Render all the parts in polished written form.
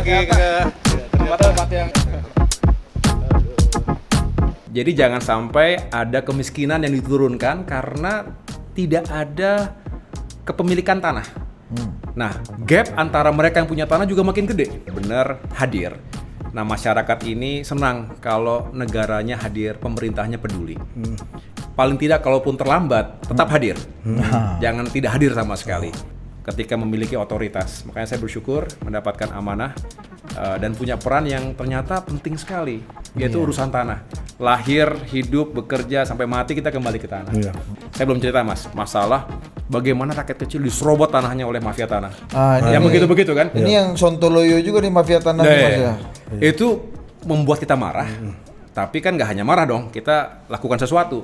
lagi ke tempat yang. Jadi jangan sampai ada kemiskinan yang diturunkan karena tidak ada kepemilikan tanah. Nah, gap antara mereka yang punya tanah juga makin gede. Benar hadir. Nah, masyarakat ini senang kalau negaranya hadir, pemerintahnya peduli. Paling tidak kalaupun terlambat, tetap hadir. Jangan tidak hadir sama sekali ketika memiliki otoritas. Makanya saya bersyukur mendapatkan amanah dan punya peran yang ternyata penting sekali, yaitu urusan tanah. Lahir, hidup, bekerja, sampai mati kita kembali ke tanah. Saya belum cerita Mas, masalah bagaimana rakyat kecil diserobot tanahnya oleh mafia tanah. Yang begitu-begitu kan? Ini yang Sontoloyo juga nih mafia tanah Mas ya. Itu membuat kita marah. Tapi kan nggak hanya marah dong, kita lakukan sesuatu.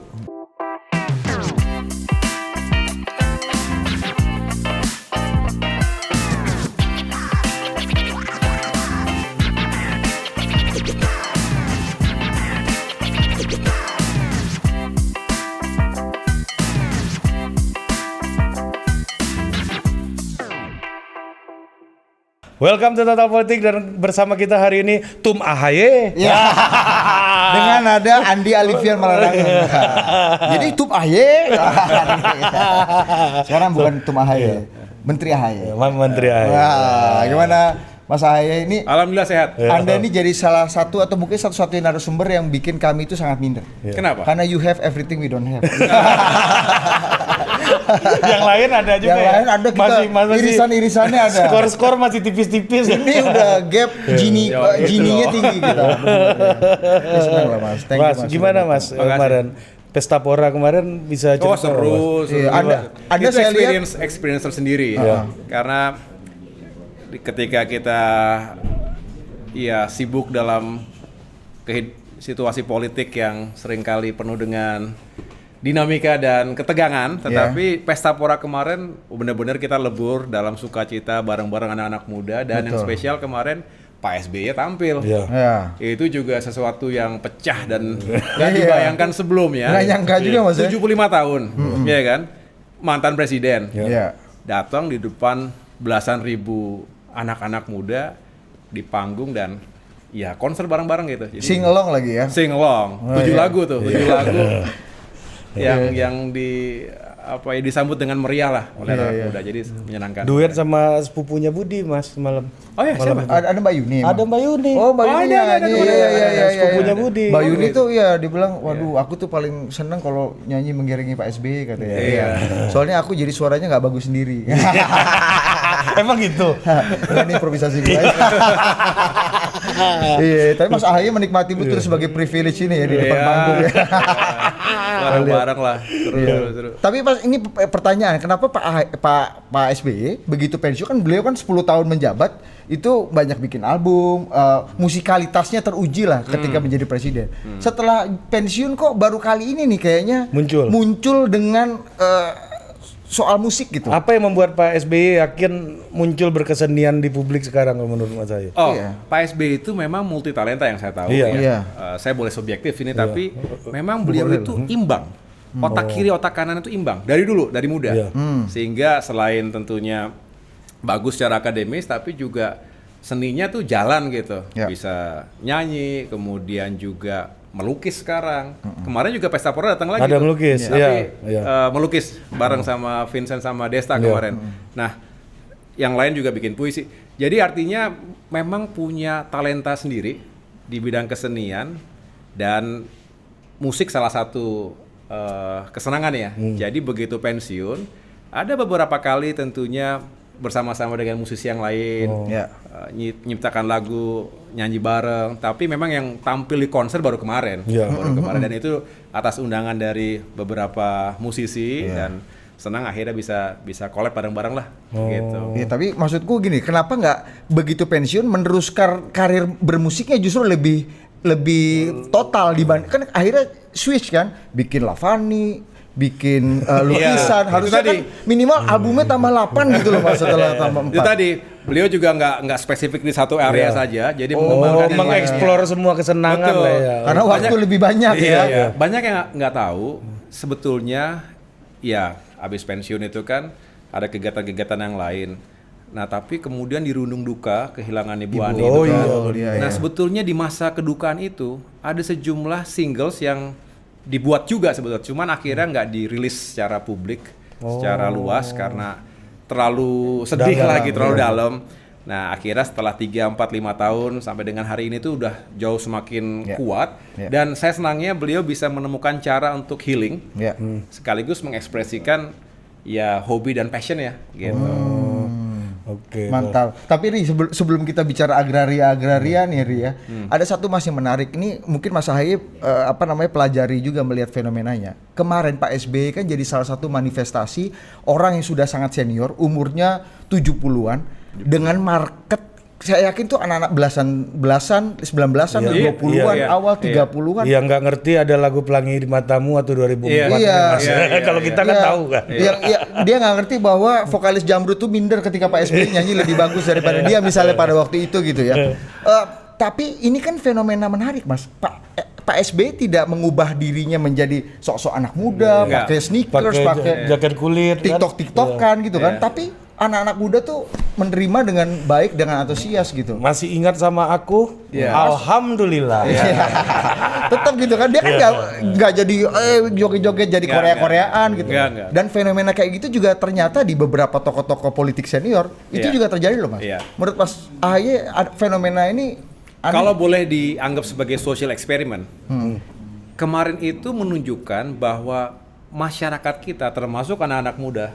Welcome to Total Politik dan bersama kita hari ini Tum AHY. Ya. Dengan ada Andi Alifian Malarangeng. Jadi Tum AHY. Sekarang bukan Tum AHY, Menteri AHY. Menteri AHY. Wah, gimana Mas AHY ini? Alhamdulillah sehat. Anda ini jadi salah satu atau mungkin satu-satunya narasumber yang bikin kami itu sangat minder. Kenapa? Karena you have everything we don't have. Yang lain ada juga. Yang lain ada, kita irisan-irisannya ada. Skor-skor masih tipis-tipis. Ini udah gap Gini-nya tinggi kita. Ya, senang lah Mas. Thank you, Mas, gimana Mas kemarin? Pesta Pora kemarin bisa cerita? Seru. Iya, Anda itu saya lihat experience tersendiri. Karena ketika kita sibuk dalam situasi politik yang seringkali penuh dengan dinamika dan ketegangan, tetapi Pesta Pora kemarin benar-benar kita lebur dalam sukacita bareng-bareng anak-anak muda dan yang spesial kemarin Pak SBY tampil. Itu juga sesuatu yang pecah dan gak dibayangkan sebelumnya. Nggak nyangka juga Mas 75 tahun, ya kan? Mantan presiden. Datang di depan belasan ribu anak-anak muda di panggung dan konser bareng-bareng gitu. Jadi, sing along lagi ya. Sing along. 7 lagu tuh, 7 lagu. Yang disambut dengan meriah lah oleh anak muda, jadi menyenangkan. Duet sama sepupunya Budi Mas malam. Oh ya, siapa? Ada Mbak Yuni. Ada Mbak Yuni. Oh, Mbak Yuni nyanyi. Iya. Sepupunya Budi. Mbak Yuni tuh dia bilang, waduh aku tuh paling seneng kalau nyanyi mengiringi Pak SBY katanya. Iya. Soalnya aku jadi suaranya nggak bagus sendiri. Emang gitu? Ini improvisasi gue. Iya, tapi Mas AHY menikmati betul sebagai privilege ini ya di depan panggung ya. Bareng-bareng lah, seru. Tapi Mas, ini pertanyaan, kenapa Pak SBY begitu pensiun, kan beliau kan 10 tahun menjabat, itu banyak bikin album, musikalitasnya teruji lah ketika menjadi presiden. Setelah pensiun kok baru kali ini nih kayaknya muncul dengan soal musik gitu. Apa yang membuat Pak SBY yakin muncul berkesenian di publik sekarang menurut Mas AHY? Pak SBY itu memang multi talenta yang saya tahu. Saya boleh subjektif ini, tapi memang beliau itu imbang. Otak kiri, otak kanan itu imbang dari dulu, dari muda. Sehingga selain tentunya bagus secara akademis, tapi juga seninya tuh jalan gitu. Bisa nyanyi, kemudian juga melukis sekarang. Kemarin juga Pesta Pora datang lagi. Ada melukis, melukis bareng sama Vincent sama Desta kemarin. Nah, yang lain juga bikin puisi. Jadi artinya memang punya talenta sendiri di bidang kesenian dan musik salah satu kesenangan ya. Jadi begitu pensiun, ada beberapa kali tentunya bersama-sama dengan musisi yang lain, nyiptakan lagu, nyanyi bareng. Tapi memang yang tampil di konser baru kemarin, dan itu atas undangan dari beberapa musisi dan senang akhirnya bisa collab bareng-bareng lah, gitu. Ya, tapi maksudku gini, kenapa nggak begitu pensiun meneruskan karir bermusiknya justru lebih total dibanding, kan akhirnya switch kan, bikin Lavani, bikin lukisan, harusnya kan minimal albumnya tambah 8 gitu loh Mas, setelah tambah 4. Itu tadi, beliau juga nggak spesifik di satu area saja, jadi mengeksplor semua kesenangan lah ya. Karena waktu lebih banyak ya. Banyak yang nggak tahu, sebetulnya abis pensiun itu kan ada kegiatan-kegiatan yang lain. Nah, tapi kemudian dirundung duka kehilangan Ibu Ani Oh itu kan. iya. Nah, sebetulnya di masa kedukaan itu ada sejumlah singles yang dibuat juga sebetulnya, cuman akhirnya nggak dirilis secara publik, secara luas karena terlalu sedih Dalam, lagi, terlalu iya. dalam. Nah, akhirnya setelah 3, 4, 5 tahun sampai dengan hari ini tuh udah jauh semakin kuat. Dan saya senangnya beliau bisa menemukan cara untuk healing, Ya. sekaligus mengekspresikan ya hobi dan passion ya, gitu. Oke. Mantap. Tapi Ri, sebelum kita bicara agraria nih Ri ya, ada satu Mas yang menarik. Ini mungkin Mas Ahaye pelajari juga melihat fenomenanya. Kemarin Pak SBY kan jadi salah satu manifestasi orang yang sudah sangat senior, umurnya 70-an dengan market, saya yakin tuh anak-anak belasan, 19-an, Iya. 20-an, Iya. awal Iya. 30-an. Yang nggak ngerti ada lagu Pelangi di Matamu atau 2004 Iya. Iya. Mas. Iya. Kalau kita kan Iya. tahu kan. Dia nggak ngerti bahwa vokalis Jamrud tuh minder ketika Pak SBY nyanyi lebih bagus daripada dia misalnya pada waktu itu gitu ya. Tapi ini kan fenomena menarik Mas. Pak SBY tidak mengubah dirinya menjadi sok-sok anak muda, Enggak. pakai sneakers, pakai jaket kulit kan. TikTok-TikTokan gitu kan. Iya. Tapi anak-anak muda tuh menerima dengan baik, dengan antusias gitu. Masih ingat sama aku? Iya. Alhamdulillah. Tetap gitu kan, dia kan nggak jadi joget-joget jadi Nggak, Korea-Koreaan gitu. Nggak. Dan fenomena kayak gitu juga ternyata di beberapa tokoh-tokoh politik senior itu Iya. juga terjadi loh Mas. Iya. Menurut Mas AHY fenomena ini aneh. Kalau boleh dianggap sebagai social experiment, kemarin itu menunjukkan bahwa masyarakat kita termasuk anak-anak muda,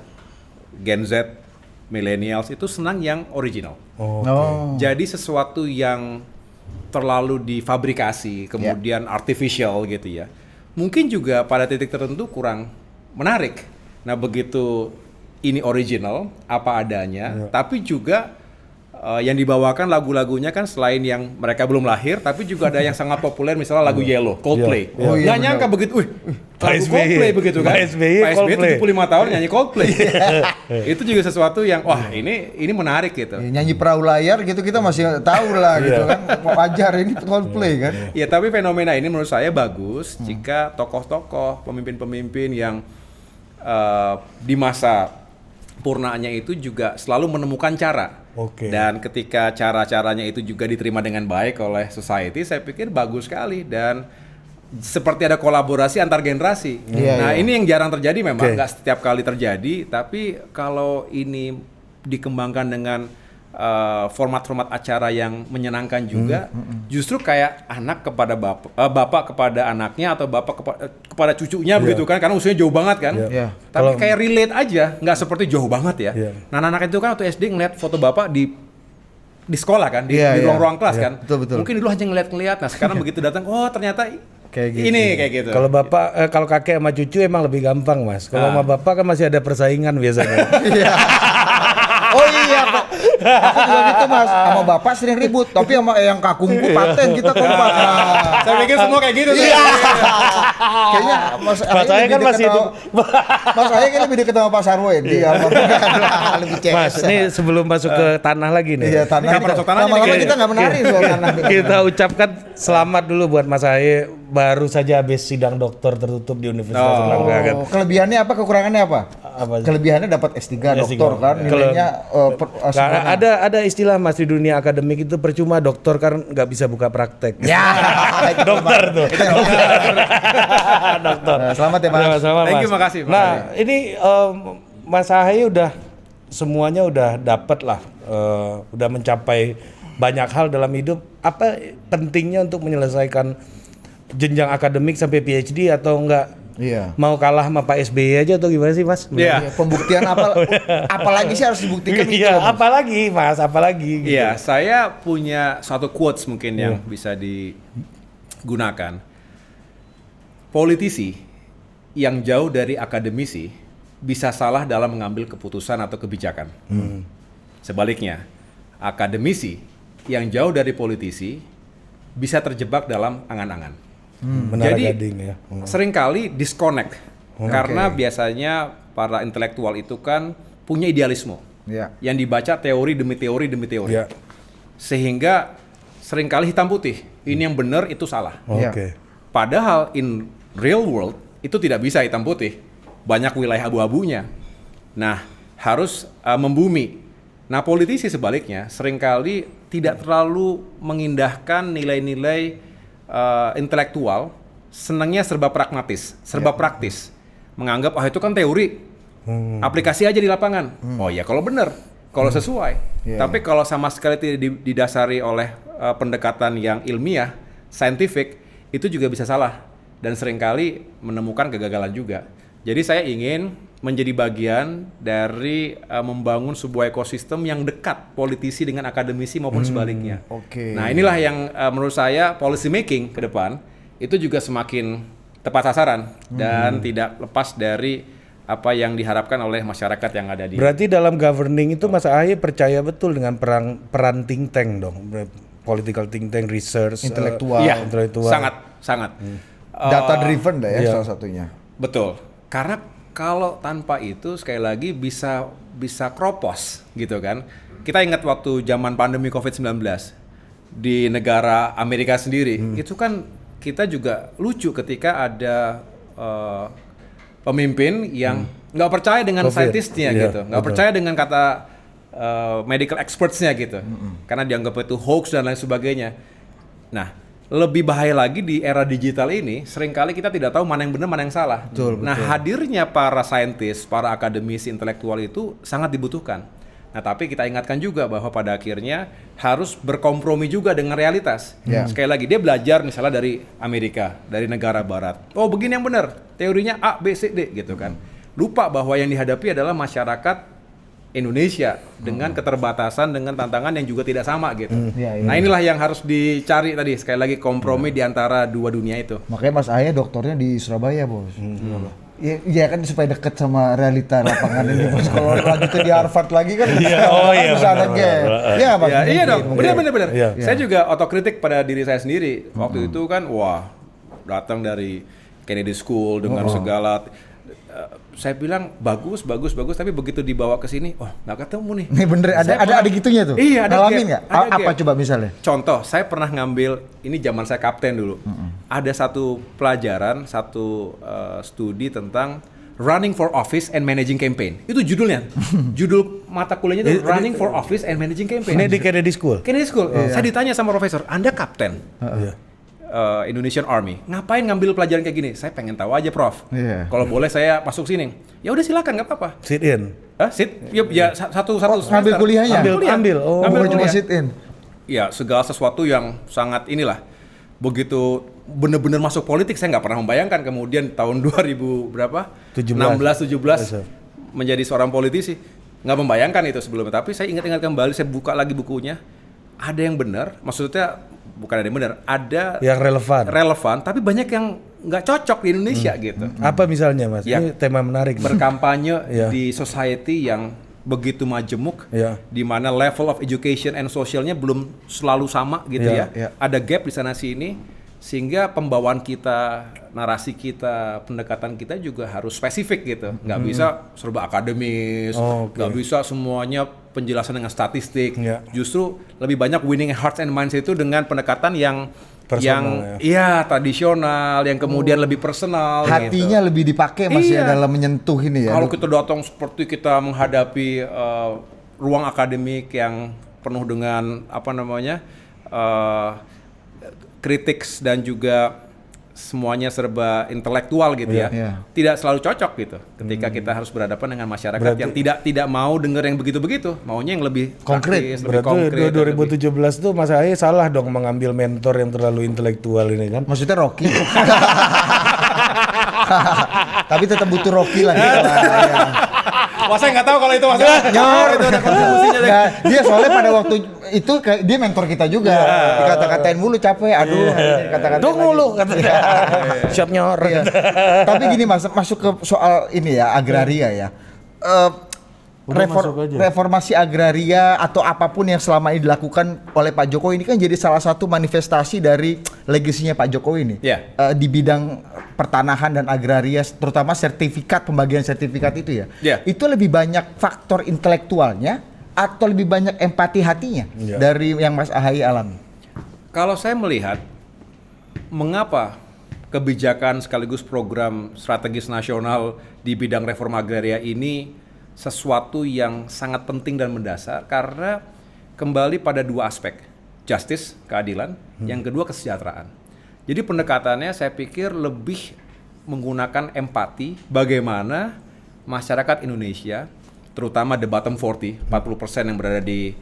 Gen Z, millennials itu senang yang original. Oh. Jadi sesuatu yang terlalu difabrikasi, kemudian artificial gitu ya. Mungkin juga pada titik tertentu kurang menarik. Nah, begitu ini original, apa adanya, tapi juga yang dibawakan lagu-lagunya kan selain yang mereka belum lahir, tapi juga ada yang sangat populer, misalnya lagu Yellow, Coldplay. Oh, iya, Nggak nyangka begitu, Pak lagu SBY. Coldplay begitu kan? Pak SBY Coldplay. 75 tahun nyanyi Coldplay. Itu juga sesuatu yang, wah ini menarik gitu. Ya, nyanyi perahu layar gitu kita masih tahu lah gitu kan. Wajar ini Coldplay kan. Ya, tapi fenomena ini menurut saya bagus jika tokoh-tokoh, pemimpin-pemimpin yang di masa purnaannya itu juga selalu menemukan cara. Oke. Dan ketika cara-caranya itu juga diterima dengan baik oleh society, saya pikir bagus sekali dan seperti ada kolaborasi antar generasi. Iya, Nah, iya. ini yang jarang terjadi memang, Oke. nggak setiap kali terjadi, tapi kalau ini dikembangkan dengan format-format acara yang menyenangkan juga, justru kayak anak kepada bapak kepada anaknya atau bapak kepada cucunya begitu kan, karena usianya jauh banget kan. Iya. Tapi Kalau- kayak relate aja, nggak seperti jauh banget ya. Iya. Nah, anak-anak itu kan waktu SD ngeliat foto bapak di sekolah kan, di Iya, iya. ruang-ruang kelas Iya, kan. betul. Mungkin dulu hanya ngeliat-ngeliat. Nah, sekarang begitu datang, oh ternyata Kayak gitu. ini kayak gitu. Kalau bapak, kalau kakek sama cucu emang lebih gampang Mas. Kalau sama bapak kan masih ada persaingan biasanya. Oh iya Pak. Aku juga gitu Mas. Sama bapak sering ribut, tapi sama yang kakungku paten kita kompak. Nah. Saya pikir semua kayak gitu tuh. Iya. Kayaknya Mas Mas Ahaye saya lebih kan dekat masih sama- Mas Ahaye kan lebih dekat sama Pak Sarwedi. Lebih CS. Mas, ini sebelum masuk ke tanah lagi nih. Iya, tanah. Kenapa masuk tanahnya Lama-lama nih? kita nggak menari soal tanah. Kita ucapkan selamat dulu buat Mas Ahaye, baru saja habis sidang doktor tertutup di Universitas Erlangga kan. Oh, kelebihannya apa? Kekurangannya apa? Apa? Kelebihannya dapat S3 doktor kan, Kalau- nilainya Nah, ada istilah Mas di dunia akademik itu percuma dokter kan nggak bisa buka praktek. Ya, Dokter tuh. Dokter. Nah, selamat ya, Mas. Sama-sama, Thank Mas. you, makasih, Nah, ini Mas Ahaye udah semuanya udah dapat lah, udah mencapai banyak hal dalam hidup. Apa pentingnya untuk menyelesaikan jenjang akademik sampai PhD atau enggak? Iya. Mau kalah sama Pak SBY aja atau gimana sih, Mas? Iya. Pembuktian apalagi sih harus dibuktikan itu. Iya, apalagi Mas, apalagi gitu. Iya, saya punya satu quotes mungkin yang bisa digunakan. Politisi yang jauh dari akademisi bisa salah dalam mengambil keputusan atau kebijakan. Sebaliknya, akademisi yang jauh dari politisi bisa terjebak dalam angan-angan. Menara Jadi Gading ya. seringkali disconnect karena biasanya para intelektual itu kan punya idealisme Iya. yang dibaca teori demi teori demi teori, Iya. sehingga seringkali hitam putih. Ini yang benar, itu salah. Iya. Oke. Padahal in real world itu tidak bisa hitam putih, banyak wilayah abu-abunya. Nah, harus membumi. Nah, politisi sebaliknya seringkali tidak terlalu mengindahkan nilai-nilai intelektual, senangnya serba pragmatis, serba praktis. Menganggap itu kan teori, aplikasi aja di lapangan. Oh ya kalau benar, kalau sesuai. Tapi kalau sama sekali tidak didasari oleh pendekatan yang ilmiah, scientific, itu juga bisa salah dan seringkali menemukan kegagalan juga. Jadi saya ingin menjadi bagian dari membangun sebuah ekosistem yang dekat politisi dengan akademisi maupun sebaliknya. Nah inilah yang menurut saya policy making ke depan itu juga semakin tepat sasaran dan tidak lepas dari apa yang diharapkan oleh masyarakat yang ada di. Berarti dalam governing itu Mas Ahaye percaya betul dengan peran think tank dong, political think tank, research, intelektual. Iya, intelektual. sangat. Data driven dah ya salah satunya. Betul. Karena kalau tanpa itu sekali lagi bisa kropos gitu kan. Kita ingat waktu zaman pandemi COVID-19 di negara Amerika sendiri, itu kan kita juga lucu ketika ada pemimpin yang nggak percaya dengan saintisnya gitu, nggak percaya dengan kata medical expertsnya gitu, karena dianggap itu hoax dan lain sebagainya. Nah, lebih bahaya lagi di era digital ini, seringkali kita tidak tahu mana yang benar, mana yang salah. Betul. Nah, hadirnya para saintis, para akademisi intelektual itu sangat dibutuhkan. Nah, tapi kita ingatkan juga bahwa pada akhirnya harus berkompromi juga dengan realitas. Sekali lagi, dia belajar misalnya dari Amerika, dari negara barat. Oh, begini yang benar, teorinya A, B, C, D gitu kan. Lupa bahwa yang dihadapi adalah masyarakat Indonesia dengan keterbatasan, dengan tantangan yang juga tidak sama gitu. Nah inilah yang harus dicari tadi, sekali lagi kompromi di antara dua dunia itu. Makanya Mas Ahaye doktornya di Surabaya bos. Iya kan supaya deket sama realita lapangan ini bos. Kalau lanjutnya di Harvard lagi kan bisa ada gap. Iya dong, benar. Iya. Saya juga otokritik pada diri saya sendiri. Waktu itu kan datang dari Kennedy School dengan segala saya bilang bagus, tapi begitu dibawa ke sini, nggak ketemu nih. Ini bener ada gitunya tuh. Iya, ada ngalamin nggak? Apa coba misalnya? Contoh, saya pernah ngambil ini zaman saya kapten dulu. Ada satu pelajaran, satu studi tentang Running for Office and Managing Campaign. Itu judulnya. Judul mata kuliahnya itu Running for Office and Managing Campaign. Ini di Kennedy School. Kennedy School. Saya ditanya sama profesor, Anda kapten? Indonesian Army. Ngapain ngambil pelajaran kayak gini? Saya pengen tahu aja, Prof. Kalau boleh saya masuk sini. Ya udah silakan, nggak apa-apa. Sit in. Sit? Ya satu ngambil kuliahnya. Ambil. Bukan cuma sit in. Ya, segala sesuatu yang sangat inilah. Begitu benar-benar masuk politik, saya nggak pernah membayangkan kemudian tahun 2000 berapa? 16, 17 menjadi seorang politisi. Nggak membayangkan itu sebelumnya. Tapi saya ingat-ingat kembali, saya buka lagi bukunya. Ada yang benar, maksudnya bukan ada yang benar, ada yang relevan, tapi banyak yang nggak cocok di Indonesia gitu. Apa misalnya, Mas? Ini tema menarik. Berkampanye di society yang begitu majemuk, di mana level of education and socialnya belum selalu sama gitu ya. Ada gap di sana sini, sehingga pembawaan kita, narasi kita, pendekatan kita juga harus spesifik gitu. Nggak bisa serba akademis, nggak bisa semuanya penjelasan dengan statistik. Justru lebih banyak winning hearts and minds itu dengan pendekatan yang personal, tradisional, yang kemudian lebih personal. Hatinya gitu. Lebih dipakai Mas ya dalam menyentuh ini ya. Kalau kita datang seperti kita menghadapi ruang akademik yang penuh dengan kritik dan juga semuanya serba intelektual gitu tidak selalu cocok gitu ketika kita harus berhadapan dengan masyarakat yang tidak mau dengar yang begitu-begitu, maunya yang lebih konkret. Lebih konkret. 2017 tuh Mas Ahaye salah dong mengambil mentor yang terlalu intelektual ini kan. Maksudnya Rocky. Tapi tetap butuh Rocky lah gitu. Wah, saya nggak tahu kalau itu masalah. Itu ada kontribusinya. Dia soalnya pada waktu itu dia mentor kita juga. Dikata-katain mulu capek. Aduh, kata-katain. Tunggu lu katanya. Siap nyor. Tapi gini Mas, masuk ke soal ini ya, agraria ya. Reformasi agraria atau apapun yang selama ini dilakukan oleh Pak Jokowi ini kan jadi salah satu manifestasi dari legasinya Pak Jokowi ini di bidang pertanahan dan agraria, terutama sertifikat, pembagian sertifikat itu ya. Itu lebih banyak faktor intelektualnya atau lebih banyak empati hatinya dari yang Mas Ahaye alami? Kalau saya melihat mengapa kebijakan sekaligus program strategis nasional di bidang reforma agraria ini sesuatu yang sangat penting dan mendasar karena kembali pada dua aspek, justice, keadilan, yang kedua kesejahteraan. Jadi pendekatannya saya pikir lebih menggunakan empati bagaimana masyarakat Indonesia, terutama the bottom 40% yang berada di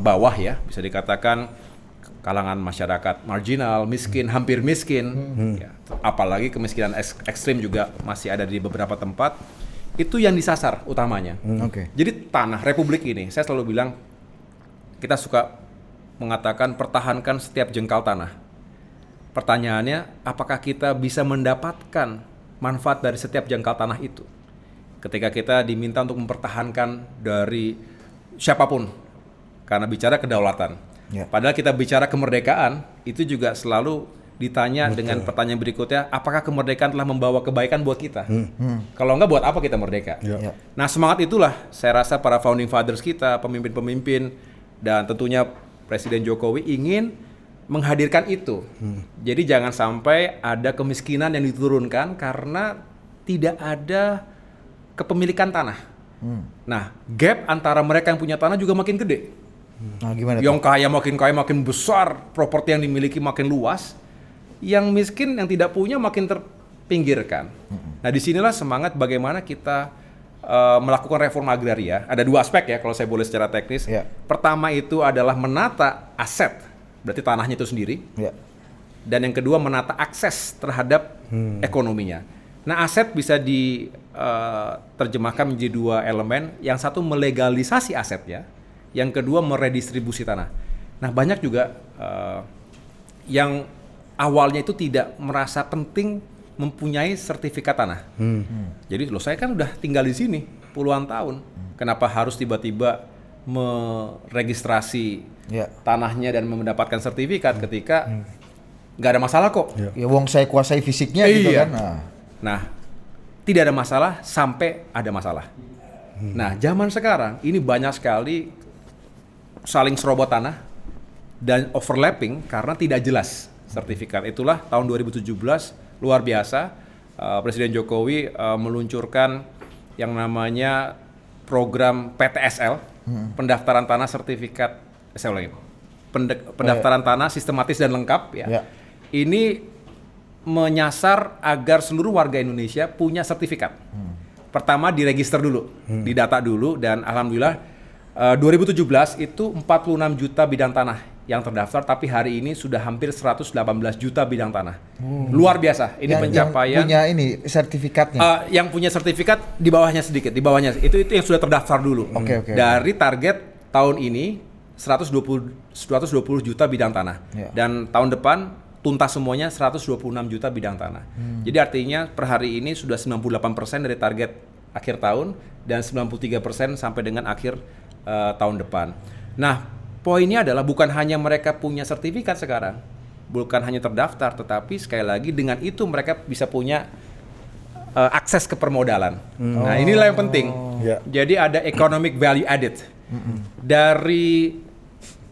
bawah ya, bisa dikatakan kalangan masyarakat marginal, miskin, hampir miskin, ya, apalagi kemiskinan ekstrim juga masih ada di beberapa tempat, itu yang disasar utamanya. Jadi tanah Republik ini, saya selalu bilang, kita suka mengatakan pertahankan setiap jengkal tanah. Pertanyaannya, apakah kita bisa mendapatkan manfaat dari setiap jengkal tanah itu? Ketika kita diminta untuk mempertahankan dari siapapun, karena bicara kedaulatan. Padahal kita bicara kemerdekaan, itu juga selalu ditanya dengan pertanyaan berikutnya, apakah kemerdekaan telah membawa kebaikan buat kita? Kalau enggak, buat apa kita merdeka? Nah, semangat itulah saya rasa para founding fathers kita, pemimpin-pemimpin, dan tentunya Presiden Jokowi ingin menghadirkan itu. Jadi jangan sampai ada kemiskinan yang diturunkan karena tidak ada kepemilikan tanah. Nah, gap antara mereka yang punya tanah juga makin gede. Nah, gimana yang kaya makin besar, properti yang dimiliki makin luas, yang miskin yang tidak punya makin terpinggirkan. Nah, disinilah semangat bagaimana kita melakukan reforma agraria. Ada dua aspek ya, kalau saya boleh secara teknis. Pertama itu adalah menata aset, berarti tanahnya itu sendiri. Dan yang kedua menata akses terhadap ekonominya. Nah, aset bisa diterjemahkan menjadi dua elemen. Yang satu melegalisasi asetnya, yang kedua meredistribusi tanah. Nah, banyak juga yang awalnya itu tidak merasa penting mempunyai sertifikat tanah. Jadi loh, saya kan udah tinggal di sini puluhan tahun. Kenapa harus tiba-tiba meregistrasi tanahnya dan mendapatkan sertifikat ketika nggak ada masalah kok? Ya wong saya kuasai fisiknya gitu kan. Nah, tidak ada masalah sampai ada masalah. Nah, zaman sekarang ini banyak sekali saling serobot tanah dan overlapping karena tidak jelas sertifikat. Itulah tahun 2017 luar biasa, Presiden Jokowi meluncurkan yang namanya program PTSL, pendaftaran tanah sertifikat, pendaftaran tanah sistematis dan lengkap ya. Ini menyasar agar seluruh warga Indonesia punya sertifikat. Pertama diregister dulu, didata dulu, dan alhamdulillah 2017 itu 46 juta bidang tanah yang terdaftar, tapi hari ini sudah hampir 118 juta bidang tanah. Luar biasa, ini pencapaian. Yang punya ini sertifikatnya. Yang punya sertifikat di bawahnya sedikit, di bawahnya itu yang sudah terdaftar dulu. Dari target tahun ini 120 juta bidang tanah. Dan tahun depan tuntas semuanya 126 juta bidang tanah. Jadi artinya per hari ini sudah 98% dari target akhir tahun dan 93% sampai dengan akhir tahun depan. Nah, poinnya adalah bukan hanya mereka punya sertifikat sekarang, bukan hanya terdaftar, tetapi sekali lagi dengan itu mereka bisa punya akses ke permodalan. Nah, inilah yang penting. Jadi ada economic value added. Dari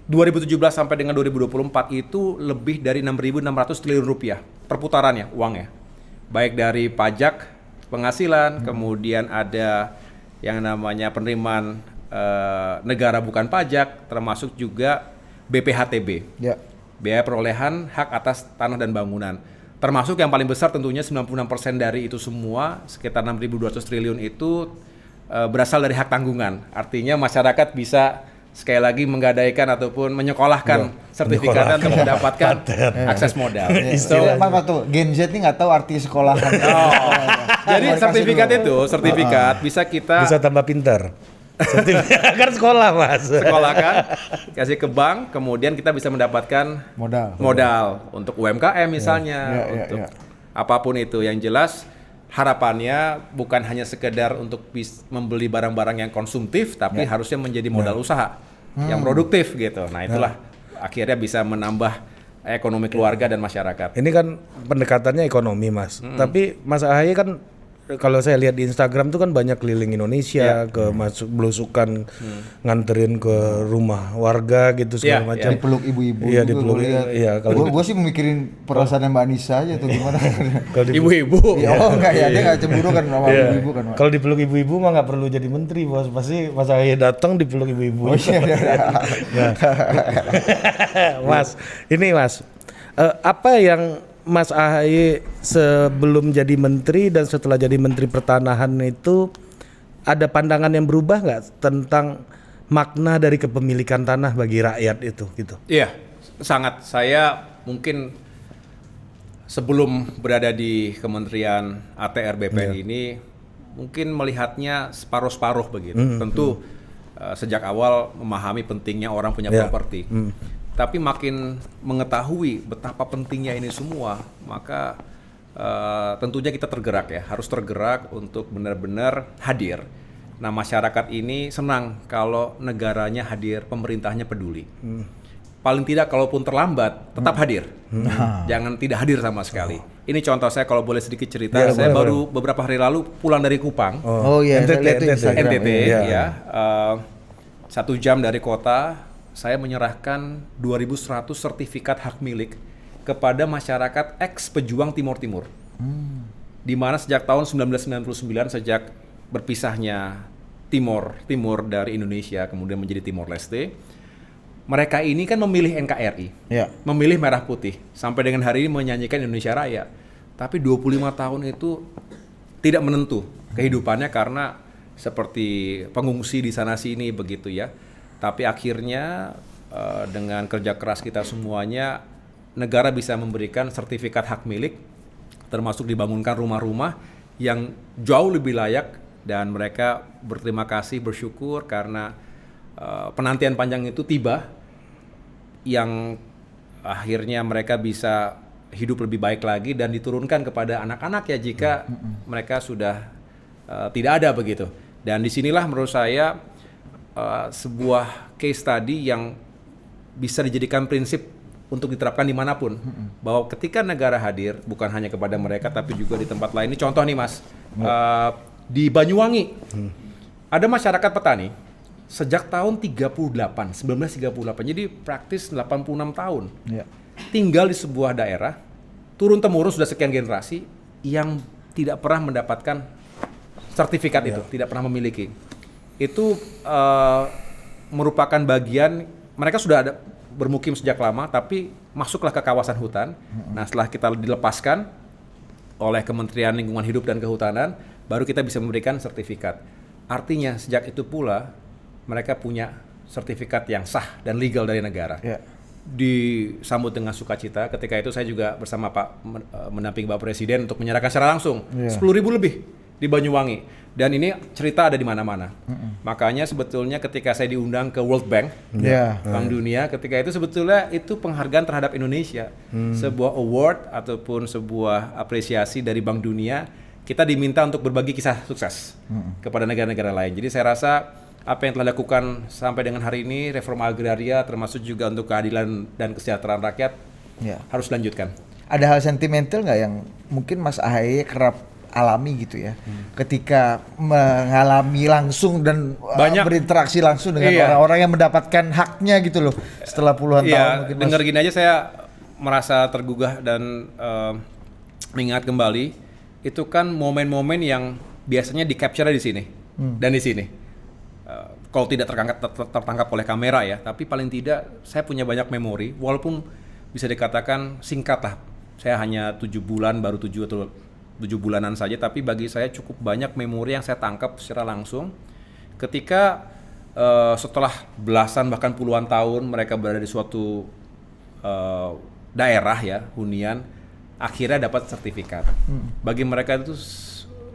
2017 sampai dengan 2024 itu lebih dari 6.600 triliun rupiah perputarannya, uangnya. Baik dari pajak penghasilan, kemudian ada yang namanya penerimaan negara bukan pajak, termasuk juga BPHTB, biaya perolehan hak atas tanah dan bangunan. Termasuk yang paling besar tentunya 96% dari itu semua, sekitar 6.200 triliun itu berasal dari hak tanggungan. Artinya masyarakat bisa sekali lagi menggadaikan ataupun menyekolahkan sertifikat untuk mendapatkan akses modal. Istilah apa tuh? Gen Z ini nggak tahu arti sekolahan. Jadi sertifikat bisa kita bisa tambah pintar. Kan sekolah, Mas. Sekolah kan, kasih ke bank, kemudian kita bisa mendapatkan modal untuk UMKM misalnya, untuk apapun itu. Yang jelas harapannya bukan hanya sekedar untuk membeli barang-barang yang konsumtif, tapi harusnya menjadi modal usaha yang produktif gitu. Nah, itulah akhirnya bisa menambah ekonomi keluarga dan masyarakat. Ini kan pendekatannya ekonomi, Mas. Tapi Mas Ahaye kan kalau saya lihat di Instagram tuh kan banyak keliling Indonesia ke masuk belusukan nganterin ke rumah warga gitu segala macam. Dipeluk ibu-ibu. Iya, juga dipeluk. gua lihat. Iya, kalau Gua sih mikirin perasaan Mbak Anissa aja tuh gimana. Ibu-ibu. Ya, oh enggak ya, dia enggak cemburu kan sama ibu-ibu kan. Pak. kalau dipeluk ibu-ibu mah nggak perlu jadi menteri, bos. Pasti Mas Ahaye datang dipeluk ibu-ibu. Oh iya. Nah. Mas, ini Mas, apa yang Mas Ahaye sebelum jadi menteri dan setelah jadi menteri pertanahan itu ada pandangan yang berubah nggak tentang makna dari kepemilikan tanah bagi rakyat itu gitu? Iya, sangat. Saya mungkin sebelum berada di Kementerian ATR BPN ini mungkin melihatnya separuh-separuh begitu. Tentu sejak awal memahami pentingnya orang punya properti. Tapi makin mengetahui betapa pentingnya ini semua, maka tentunya kita tergerak ya, harus tergerak untuk benar-benar hadir. Nah, masyarakat ini senang kalau negaranya hadir, pemerintahnya peduli. Paling tidak kalaupun terlambat, tetap hadir. Jangan tidak hadir sama sekali. Ini contoh saya kalau boleh sedikit cerita, saya baru beberapa hari lalu pulang dari Kupang. Oh iya, NTT ya. 1 jam dari kota. Saya menyerahkan 2.100 sertifikat hak milik kepada masyarakat ex-pejuang Timur Timur. Di mana sejak tahun 1999, sejak berpisahnya Timur dari Indonesia, kemudian menjadi Timor Leste, mereka ini kan memilih NKRI, memilih Merah Putih, sampai dengan hari ini menyanyikan Indonesia Raya. Tapi 25 tahun itu tidak menentu kehidupannya karena seperti pengungsi di sana sini begitu ya. Tapi akhirnya dengan kerja keras kita semuanya, negara bisa memberikan sertifikat hak milik, termasuk dibangunkan rumah-rumah yang jauh lebih layak, dan mereka berterima kasih, bersyukur karena penantian panjang itu tiba, yang akhirnya mereka bisa hidup lebih baik lagi dan diturunkan kepada anak-anak ya jika mereka sudah tidak ada begitu. Dan disinilah menurut saya sebuah case study yang bisa dijadikan prinsip untuk diterapkan dimanapun, bahwa ketika negara hadir bukan hanya kepada mereka tapi juga di tempat lain. Ini contoh nih Mas, di Banyuwangi ada masyarakat petani sejak tahun 1938, jadi praktis 86 tahun tinggal di sebuah daerah, turun temurun sudah sekian generasi, yang tidak pernah mendapatkan sertifikat itu, tidak pernah memiliki. Itu merupakan bagian, mereka sudah ada bermukim sejak lama, tapi masuklah ke kawasan hutan. Nah, setelah kita dilepaskan oleh Kementerian Lingkungan Hidup dan Kehutanan, baru kita bisa memberikan sertifikat. Artinya sejak itu pula mereka punya sertifikat yang sah dan legal dari negara. Disambut dengan sukacita. Ketika itu saya juga bersama mendampingi Pak Presiden untuk menyerahkan secara langsung 10.000 lebih di Banyuwangi. Dan ini cerita ada di mana-mana. Makanya sebetulnya ketika saya diundang ke World Bank, Bank Dunia, ketika itu sebetulnya itu penghargaan terhadap Indonesia. Sebuah award ataupun sebuah apresiasi dari Bank Dunia, kita diminta untuk berbagi kisah sukses kepada negara-negara lain. Jadi saya rasa apa yang telah dilakukan sampai dengan hari ini, reforma agraria termasuk juga untuk keadilan dan kesejahteraan rakyat, harus dilanjutkan. Ada hal sentimental nggak yang mungkin Mas Ahaye kerap alami gitu ya, ketika mengalami langsung dan berinteraksi langsung dengan orang-orang yang mendapatkan haknya gitu loh setelah puluhan tahun mungkin. Dengar gini aja saya merasa tergugah dan mengingat kembali, itu kan momen-momen yang biasanya di-capture di sini dan di sini. Kalau tidak tertangkap oleh kamera ya, tapi paling tidak saya punya banyak memori, walaupun bisa dikatakan singkat lah. Saya hanya 7 bulan, baru 7 bulanan saja, tapi bagi saya cukup banyak memori yang saya tangkap secara langsung ketika setelah belasan bahkan puluhan tahun mereka berada di suatu daerah ya, hunian, akhirnya dapat sertifikat. Bagi mereka itu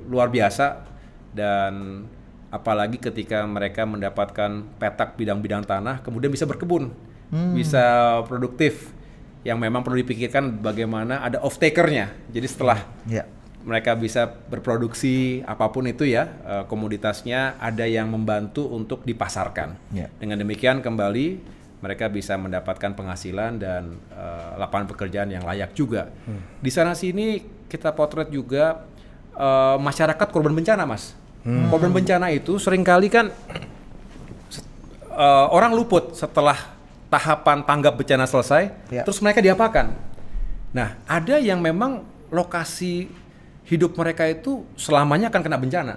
luar biasa, dan apalagi ketika mereka mendapatkan petak bidang-bidang tanah, kemudian bisa berkebun, bisa produktif, yang memang perlu dipikirkan bagaimana ada off-takernya. Jadi setelah mereka bisa berproduksi apapun itu ya, komoditasnya ada yang membantu untuk dipasarkan. Dengan demikian kembali mereka bisa mendapatkan penghasilan dan lapangan pekerjaan yang layak juga. Di sana sini kita potret juga masyarakat korban bencana, Mas. Korban bencana itu seringkali kan orang luput setelah tahapan tanggap bencana selesai, terus mereka diapakan? Nah, ada yang memang lokasi hidup mereka itu selamanya akan kena bencana.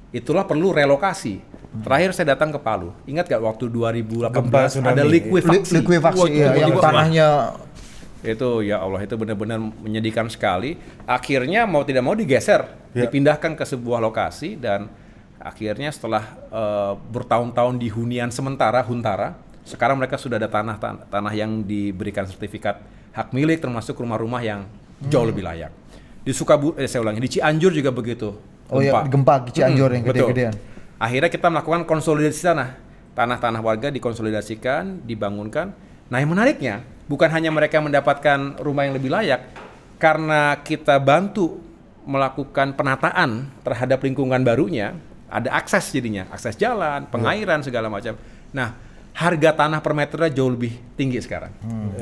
Itulah perlu relokasi. Terakhir saya datang ke Palu. Ingat gak waktu 2018 ada likuifaksi? Likuifaksi yang tanahnya itu ya Allah, itu benar-benar menyedihkan sekali. Akhirnya mau tidak mau digeser, dipindahkan ke sebuah lokasi, dan akhirnya setelah bertahun-tahun di hunian sementara Huntara, sekarang mereka sudah ada tanah yang diberikan sertifikat hak milik, termasuk rumah-rumah yang jauh lebih layak. Di saya ulangi, di Cianjur juga begitu. Gempa Cianjur yang gede-gedean. Akhirnya kita melakukan konsolidasi tanah-tanah warga dikonsolidasikan, dibangunkan. Nah, yang menariknya bukan hanya mereka mendapatkan rumah yang lebih layak, karena kita bantu melakukan penataan terhadap lingkungan barunya, ada akses jadinya, akses jalan, pengairan, segala macam. Nah, harga tanah per meternya jauh lebih tinggi sekarang.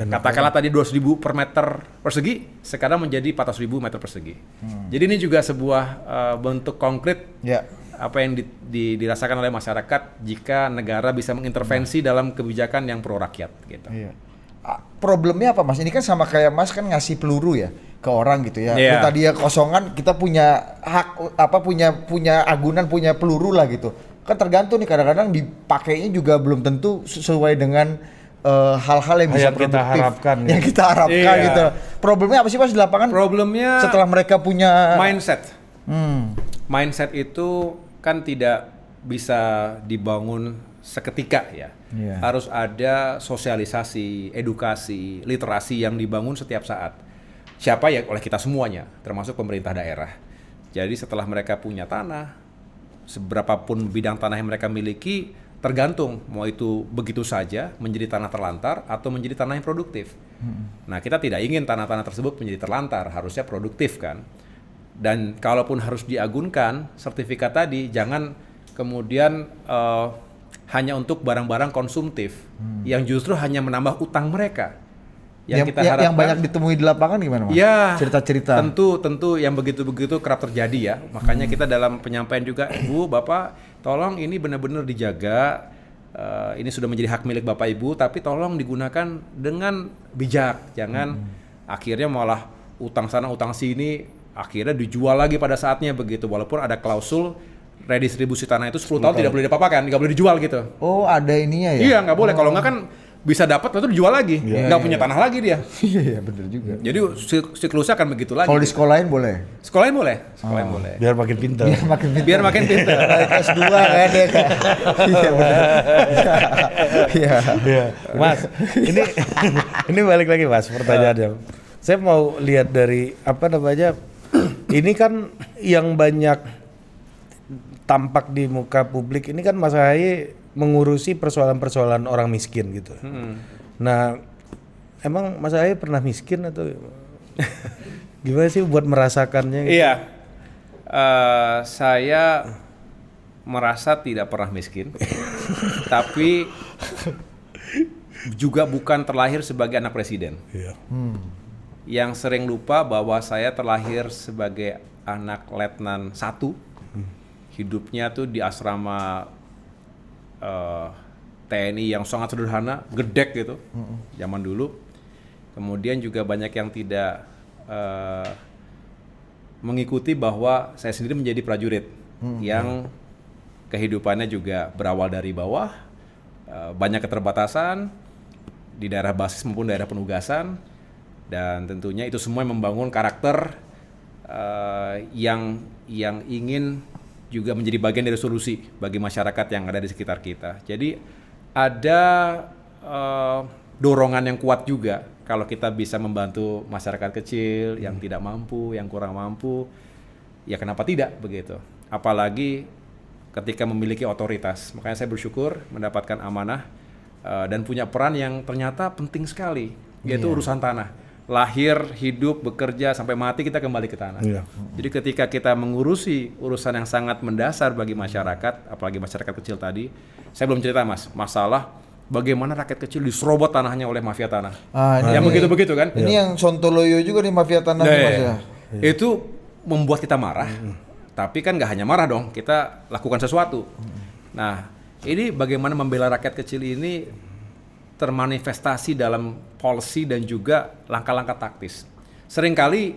Katakanlah tadi 200.000 per meter persegi, sekarang menjadi 400.000 meter persegi. Jadi ini juga sebuah bentuk konkret apa yang dirasakan oleh masyarakat jika negara bisa mengintervensi dalam kebijakan yang pro rakyat gitu. Problemnya apa, Mas? Ini kan sama kayak Mas kan ngasih peluru ya ke orang gitu ya. Lu tadi ya kosongan, kita punya hak punya agunan, punya peluru lah gitu. Kan tergantung nih, kadang-kadang dipakainya juga belum tentu sesuai dengan hal-hal yang bisa produktif yang kita harapkan gitu. Problemnya apa sih, Mas, di lapangan? Problemnya setelah mereka punya mindset. Mindset itu kan tidak bisa dibangun seketika ya. Harus ada sosialisasi, edukasi, literasi yang dibangun setiap saat. Siapa ya? Oleh kita semuanya, termasuk pemerintah daerah. Jadi setelah mereka punya tanah, seberapapun bidang tanah yang mereka miliki, tergantung mau itu begitu saja menjadi tanah terlantar atau menjadi tanah yang produktif. Nah, kita tidak ingin tanah-tanah tersebut menjadi terlantar, harusnya produktif kan. Dan kalaupun harus diagunkan sertifikat tadi, jangan kemudian hanya untuk barang-barang konsumtif yang justru hanya menambah utang mereka. Yang kita harapkan, yang banyak ditemui di lapangan gimana, Mas? Ya, cerita-cerita. Tentu yang begitu-begitu kerap terjadi ya. Makanya kita dalam penyampaian juga, Ibu, Bapak, tolong ini benar-benar dijaga. Ini sudah menjadi hak milik Bapak Ibu, tapi tolong digunakan dengan bijak. Jangan akhirnya malah utang sana, utang sini, akhirnya dijual lagi pada saatnya begitu. Walaupun ada klausul redistribusi tanah itu 10 tahun tidak boleh diapa-apakan, nggak boleh dijual gitu. Oh, ada ininya ya? Iya, nggak boleh. Kalau nggak kan bisa dapat itu dijual lagi, nggak punya tanah lagi dia. Iya, bener juga. Jadi siklusnya akan begitu lagi. Kalau di sekolahin boleh? Sekolahin boleh, sekolahin boleh. Biar makin pintar. Biar makin pintar. Kelas 2 kan ya kan. Iya benar. Iya. Mas, ini balik lagi, Mas, pertanyaannya. Saya mau lihat dari ini kan yang banyak tampak di muka publik ini kan Mas Ahaye mengurusi persoalan-persoalan orang miskin gitu. Nah, emang Mas Ahaye pernah miskin atau gimana sih buat merasakannya? Gitu? Iya, saya merasa tidak pernah miskin, tapi juga bukan terlahir sebagai anak presiden. Yang sering lupa bahwa saya terlahir sebagai anak letnan 1. Hidupnya tuh di asrama TNI yang sangat sederhana, gedek gitu, zaman dulu. Kemudian juga banyak yang tidak mengikuti bahwa saya sendiri menjadi prajurit yang kehidupannya juga berawal dari bawah, banyak keterbatasan di daerah basis maupun daerah penugasan, dan tentunya itu semua membangun karakter yang ingin juga menjadi bagian dari solusi bagi masyarakat yang ada di sekitar kita. Jadi ada dorongan yang kuat juga kalau kita bisa membantu masyarakat kecil yang tidak mampu, yang kurang mampu, ya kenapa tidak begitu. Apalagi ketika memiliki otoritas. Makanya saya bersyukur mendapatkan amanah dan punya peran yang ternyata penting sekali, yaitu urusan tanah. Lahir, hidup, bekerja, sampai mati kita kembali ke tanah. Jadi ketika kita mengurusi urusan yang sangat mendasar bagi masyarakat, apalagi masyarakat kecil tadi, saya belum cerita, Mas, masalah bagaimana rakyat kecil diserobot tanahnya oleh mafia tanah. Yang begitu-begitu kan? Ini yang Sontoloyo juga nih mafia tanah, Mas ya. Itu membuat kita marah, tapi kan nggak hanya marah dong, kita lakukan sesuatu. Nah, ini bagaimana membela rakyat kecil ini termanifestasi dalam policy dan juga langkah-langkah taktis. Seringkali,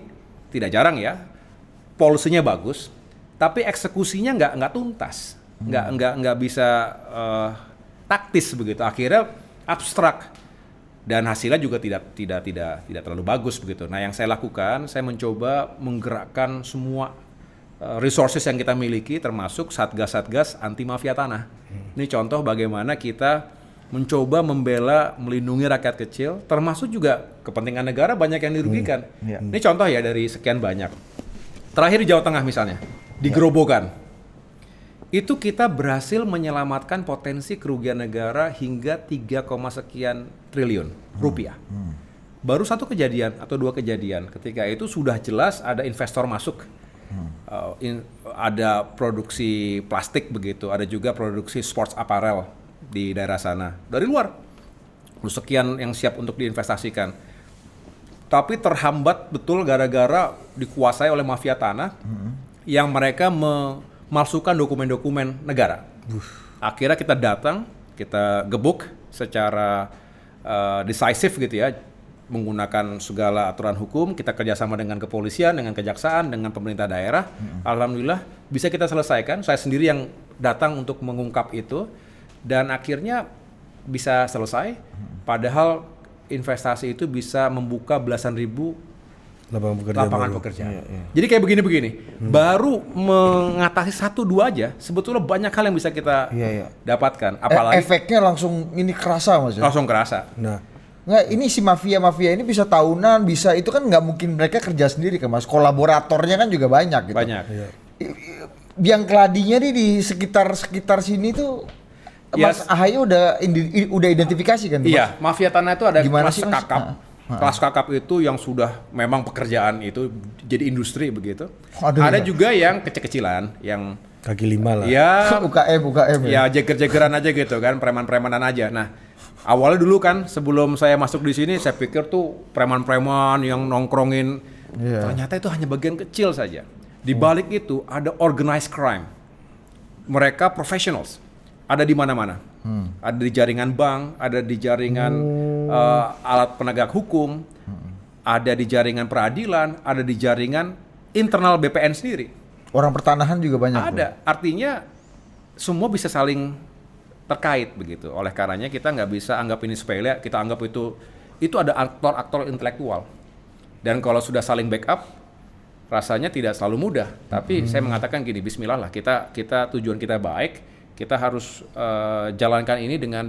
tidak jarang ya, policy-nya bagus, tapi eksekusinya nggak tuntas, nggak bisa taktis begitu. Akhirnya abstrak. Dan hasilnya juga tidak terlalu bagus begitu. Nah, yang saya lakukan, saya mencoba menggerakkan semua resources yang kita miliki, termasuk satgas-satgas anti mafia tanah. Ini contoh bagaimana kita mencoba membela, melindungi rakyat kecil, termasuk juga kepentingan negara banyak yang dirugikan. Ini contoh ya dari sekian banyak. Terakhir di Jawa Tengah misalnya, di Gerobogan. Itu kita berhasil menyelamatkan potensi kerugian negara hingga 3, sekian triliun rupiah. Baru satu kejadian atau 2 kejadian. Ketika itu sudah jelas ada investor masuk. Ada produksi plastik begitu, ada juga produksi sports apparel di daerah sana. Dari luar. Sekian yang siap untuk diinvestasikan. Tapi terhambat betul gara-gara dikuasai oleh mafia tanah yang mereka memalsukan dokumen-dokumen negara. Akhirnya kita datang, kita gebuk secara decisive gitu ya, menggunakan segala aturan hukum, kita kerjasama dengan kepolisian, dengan kejaksaan, dengan pemerintah daerah. Alhamdulillah bisa kita selesaikan. Saya sendiri yang datang untuk mengungkap itu, dan akhirnya bisa selesai. Padahal investasi itu bisa membuka belasan ribu lapangan pekerjaan. Jadi kayak begini-begini, baru mengatasi 1-2 aja, sebetulnya banyak hal yang bisa kita dapatkan. Apalagi efeknya langsung ini kerasa, Mas. Langsung kerasa. Nah, nggak, ini si mafia ini bisa tahunan, bisa itu kan nggak mungkin mereka kerja sendiri kan, Mas. Kolaboratornya kan juga banyak gitu. Banyak. Yang keladinya nih di sekitar sini tuh, Mas Ahaye udah identifikasi kan? Iya, mafia tanah itu ada Gimana kelas sih, Mas? kakap. Kelas kakap itu yang sudah memang pekerjaan itu jadi industri begitu. Ada juga yang kecil-kecilan, yang kaki 5 lah. Ya, UKM ya jeger-jegeran aja gitu kan, preman-premanan aja. Nah, awalnya dulu kan sebelum saya masuk di sini, saya pikir tuh preman-preman yang nongkrongin, ternyata itu hanya bagian kecil saja. Di balik itu ada organized crime. Mereka professionals, ada di mana-mana. Ada di jaringan bank, ada di jaringan alat penegak hukum, ada di jaringan peradilan, ada di jaringan internal BPN sendiri. Orang pertanahan juga banyak. Ada, artinya semua bisa saling terkait begitu. Oleh karenanya kita nggak bisa anggap ini sepele, kita anggap itu ada aktor-aktor intelektual. Dan kalau sudah saling backup, rasanya tidak selalu mudah. Tapi saya mengatakan gini, Bismillah lah, kita tujuan kita baik. Kita harus jalankan ini dengan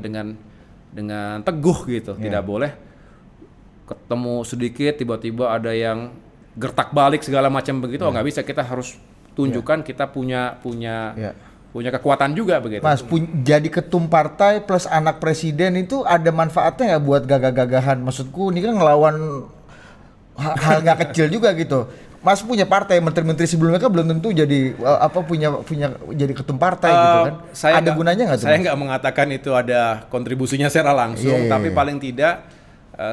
teguh gitu. Tidak boleh ketemu sedikit tiba-tiba ada yang gertak balik segala macam begitu. Oh, nggak bisa. Kita harus tunjukkan kita punya kekuatan juga begitu. Mas, jadi ketum partai plus anak presiden itu ada manfaatnya nggak buat gagah-gagahan? Maksudku ini kan ngelawan hal nggak kecil juga gitu. Mas punya partai, menteri-menteri sebelumnya kan belum tentu jadi punya jadi ketum partai gitu kan. Ada gunanya nggak tuh? Saya nggak mengatakan itu ada kontribusinya secara langsung, tapi paling tidak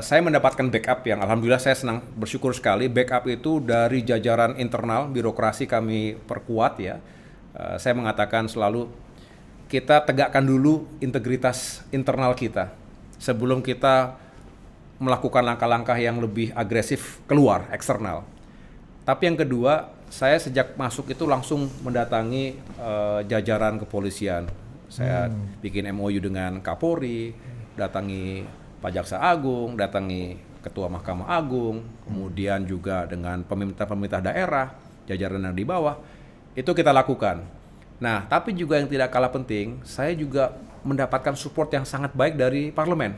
saya mendapatkan backup yang alhamdulillah saya senang, bersyukur sekali. Backup itu dari jajaran internal birokrasi kami perkuat ya. Saya mengatakan selalu kita tegakkan dulu integritas internal kita sebelum kita melakukan langkah-langkah yang lebih agresif keluar eksternal. Tapi yang kedua, saya sejak masuk itu langsung mendatangi jajaran kepolisian. Saya bikin MOU dengan Kapolri, datangi Pak Jaksa Agung, datangi Ketua Mahkamah Agung, kemudian juga dengan pemerintah daerah, jajaran yang di bawah. Itu kita lakukan. Nah, tapi juga yang tidak kalah penting, saya juga mendapatkan support yang sangat baik dari parlemen.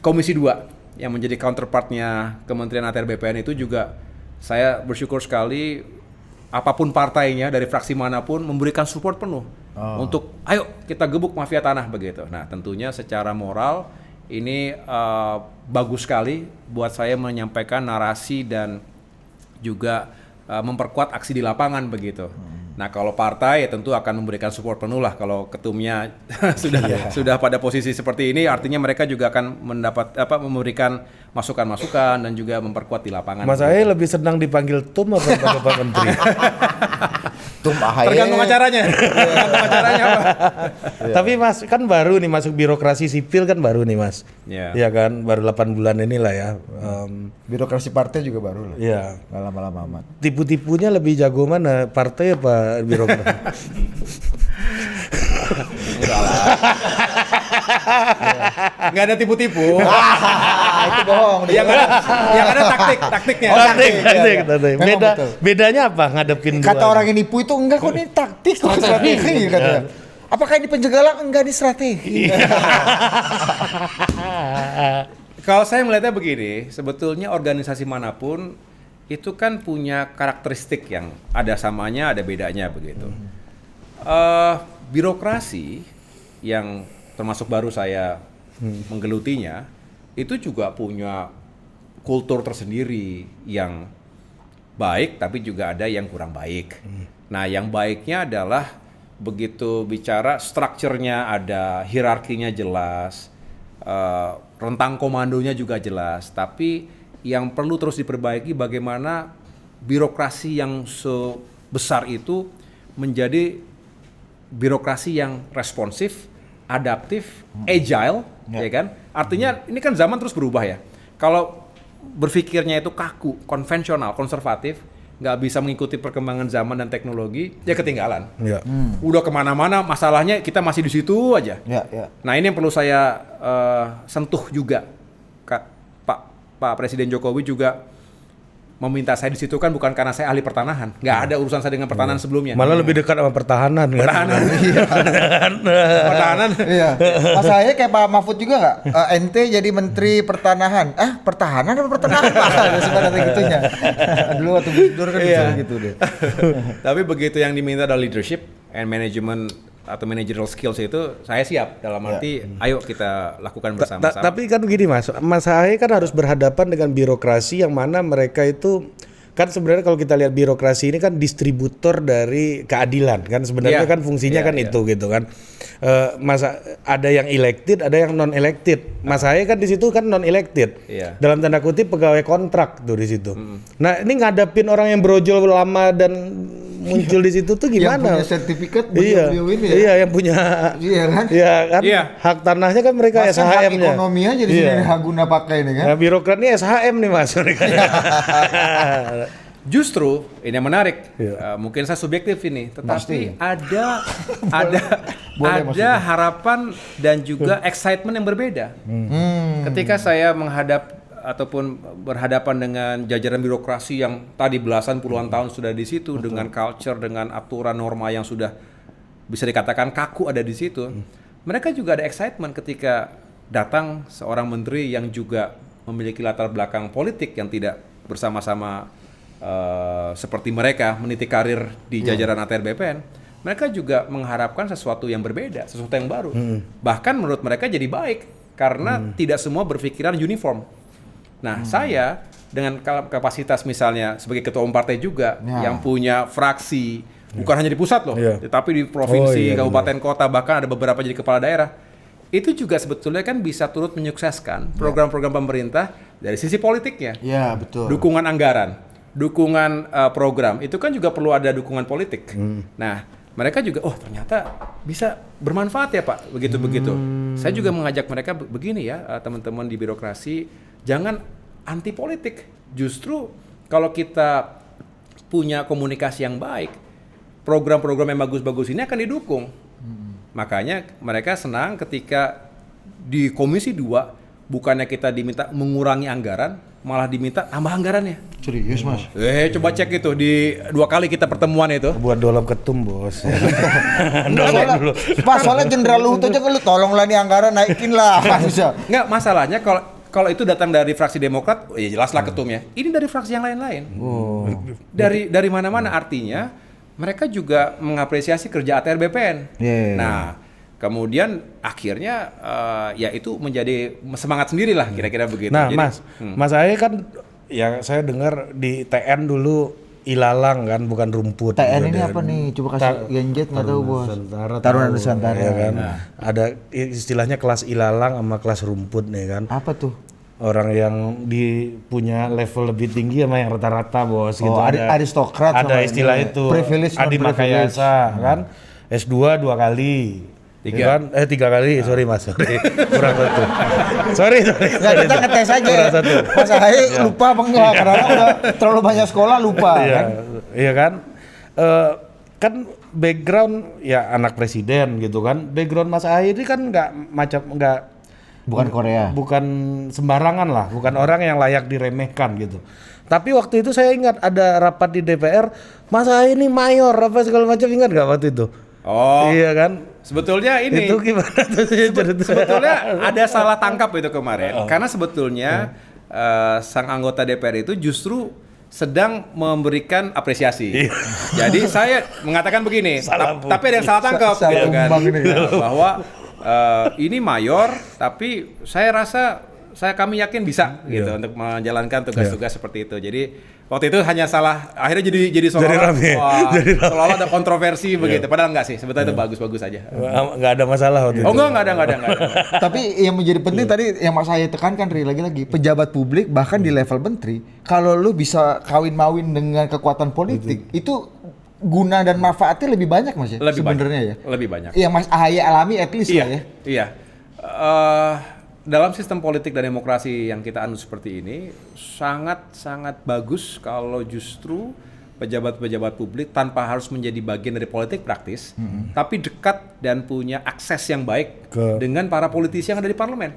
Komisi 2 yang menjadi counterpartnya Kementerian ATR BPN itu juga saya bersyukur sekali, apapun partainya dari fraksi manapun memberikan support penuh untuk ayo kita gebuk mafia tanah begitu. Nah, tentunya secara moral ini bagus sekali buat saya menyampaikan narasi dan juga memperkuat aksi di lapangan begitu. Nah kalau partai ya tentu akan memberikan support penuh lah kalau ketumnya sudah pada posisi seperti ini, artinya mereka juga akan memberikan masukan-masukan dan juga memperkuat di lapangan. Mas Ahaye lebih senang dipanggil Tum apa dipanggil Pak Menteri? Tum Ahaye. Tergantung acaranya. Tergantung acaranya apa. Tapi Mas kan baru nih masuk birokrasi sipil kan baru nih Mas. Iya. Iya kan baru 8 bulan inilah ya. Birokrasi partai juga baru lah. Iya. Nggak lama-lama amat. Tipu-tipunya lebih jago mana? Partai apa birokrasi? Nggak ada tipu-tipu. Itu bohong. yang ada taktiknya. Taktik. Memang betul. Bedanya apa ngadepin Kata dua? orang yang nipu itu enggak kok ini taktik kok strategi katanya. Apakah ini penjagalan? Enggak, ini strategi. Kalau saya melihatnya begini, sebetulnya organisasi manapun itu kan punya karakteristik yang ada samanya, ada bedanya begitu. Birokrasi yang termasuk baru saya menggelutinya, itu juga punya kultur tersendiri yang baik, tapi juga ada yang kurang baik. Nah, yang baiknya adalah begitu bicara strukturnya ada, hierarkinya jelas, rentang komandonya juga jelas, tapi yang perlu terus diperbaiki bagaimana birokrasi yang sebesar itu menjadi birokrasi yang responsif, adaptif, agile, ya kan? Artinya ini kan zaman terus berubah ya. Kalau berpikirnya itu kaku, konvensional, konservatif, nggak bisa mengikuti perkembangan zaman dan teknologi, ya ketinggalan. Ya. Udah kemana-mana, masalahnya kita masih di situ aja. Ya. Nah ini yang perlu saya sentuh juga. Pak Presiden Jokowi juga meminta saya di situ kan bukan karena saya ahli pertanahan, nggak ada urusan saya dengan pertanahan sebelumnya. Malah lebih dekat sama pertahanan kan. Pertahanan. Iya. Mas Ahaye kayak Pak Mahfud juga nggak? Ente jadi Menteri Pertanahan. Pertahanan apa pertanahan Pak? Suka ada gitunya. Dulu waktu Gus Dur kan bisa gitu deh. Tapi begitu yang diminta adalah leadership and management atau managerial skills itu saya siap dalam arti ayo kita lakukan bersama-sama. Tapi kan begini Mas Ahaye kan harus berhadapan dengan birokrasi yang mana mereka itu kan sebenarnya kalau kita lihat birokrasi ini kan distributor dari keadilan kan sebenarnya kan fungsinya itu gitu kan. Ada yang elected, ada yang non elected. Mas Ahaye kan di situ kan non elected. Dalam tanda kutip pegawai kontrak tuh di situ. Nah, ini ngadapin orang yang brojol lama dan muncul di situ tuh gimana? Yang punya sertifikat beliau ini ya. Iya, yang punya. Iya kan? Iya kan. Hak tanahnya kan mereka Masa SHM-nya. hak ekonomi aja di sini guna pakai ini kan. Nah, birokrat ini SHM nih Mas mereka. Justru ini yang menarik. Mungkin saya subjektif ini, tetapi ada harapan dan juga excitement yang berbeda. Ketika saya ataupun berhadapan dengan jajaran birokrasi yang tadi belasan puluhan tahun sudah di situ, dengan culture, dengan aturan norma yang sudah bisa dikatakan kaku ada di situ. Mereka juga ada excitement ketika datang seorang menteri yang juga memiliki latar belakang politik yang tidak bersama-sama seperti mereka meniti karir di jajaran ATR BPN. Mereka juga mengharapkan sesuatu yang berbeda, sesuatu yang baru. Bahkan menurut mereka jadi baik karena tidak semua berpikiran uniform. Nah, saya dengan kapasitas misalnya sebagai ketua umum partai juga yang punya fraksi bukan hanya di pusat loh, tetapi di provinsi, kabupaten, kota, bahkan ada beberapa jadi kepala daerah. Itu juga sebetulnya kan bisa turut menyukseskan program-program pemerintah dari sisi politiknya. Iya, betul. Dukungan anggaran, dukungan program, itu kan juga perlu ada dukungan politik. Nah, mereka juga ternyata bisa bermanfaat ya Pak, begitu-begitu. Saya juga mengajak mereka begini ya, teman-teman di birokrasi, jangan anti politik. Justru kalau kita punya komunikasi yang baik, program-program yang bagus-bagus ini akan didukung. Makanya mereka senang ketika di Komisi 2 bukannya kita diminta mengurangi anggaran, malah diminta tambah anggarannya. Serius Mas? Coba cek itu di 2 kali kita pertemuan itu. Buat dolap ketum bos. Soalnya Jenderal Luhut aja kan lu tolonglah nih anggaran naikin lah. Bisa. Nggak, masalahnya kalau itu datang dari fraksi Demokrat, ya jelaslah ketumnya. Ini dari fraksi yang lain-lain. Dari mana-mana, artinya mereka juga mengapresiasi kerja ATR BPN. Nah, kemudian akhirnya ya itu menjadi semangat sendiri lah kira-kira begitu. Nah, jadi, Mas Ahaye kan ya saya dengar di TN dulu ilalang kan, bukan rumput. TN ini Juga apa dia- nih? Coba kasih genjet nggak tahu bos. Taruna tahu, Nusantara. ya kan. Ada istilahnya kelas ilalang sama kelas rumput nih kan. Apa tuh? Orang yang punya level lebih tinggi sama yang rata-rata bos gitu. Aristokrat Ada sama istilah ini. itu. Privilege, Adi non-privilege. Makayasa kan. S2 2 kali. Tiga. Ya kan? 3 kali, sorry mas, sorry. Kurang satu. Sorry. Ya kita ngetes aja. Kurang satu. Mas Ahaye lupa apa enggak? Karena udah terlalu banyak sekolah lupa Iya, kan. iya kan. Kan background ya anak presiden gitu kan. Background Mas Ahaye ini kan nggak Bukan Korea. bukan sembarangan lah, bukan orang yang layak diremehkan gitu. Tapi waktu itu saya ingat ada rapat di DPR, Mas Ahaye ini mayor apa segala macam, ingat nggak waktu itu? Oh, Iya kan? sebetulnya ini Itu gimana tuh cerita? sebetulnya ada salah tangkap itu kemarin karena sebetulnya sang anggota DPR itu justru sedang memberikan apresiasi. Jadi saya mengatakan begini, tapi ada yang salah tangkap Salah gitu kan. umbang ini. Bahwa ini mayor, tapi saya rasa kami yakin bisa gitu untuk menjalankan tugas-tugas seperti itu. Jadi waktu itu hanya salah, akhirnya jadi seolah-olah rame. wah, Jadi rame. seolah-olah ada kontroversi begitu. Padahal enggak sih, sebetulnya itu bagus-bagus aja. Nggak ada masalah waktu Oh itu. enggak ada. Tapi yang menjadi penting tadi yang Mas Ahaye tekankan lagi-lagi pejabat publik bahkan di level menteri, kalau lu bisa kawin-mawin dengan kekuatan politik itu guna dan manfaatnya lebih banyak Mas ya Lebih sebenarnya ya. Lebih banyak. Yang Mas Ahaye alami at least lah ya. Iya. Dalam sistem politik dan demokrasi yang kita anut seperti ini sangat bagus kalau justru pejabat-pejabat publik tanpa harus menjadi bagian dari politik praktis, tapi dekat dan punya akses yang baik dengan para politisi yang ada di parlemen.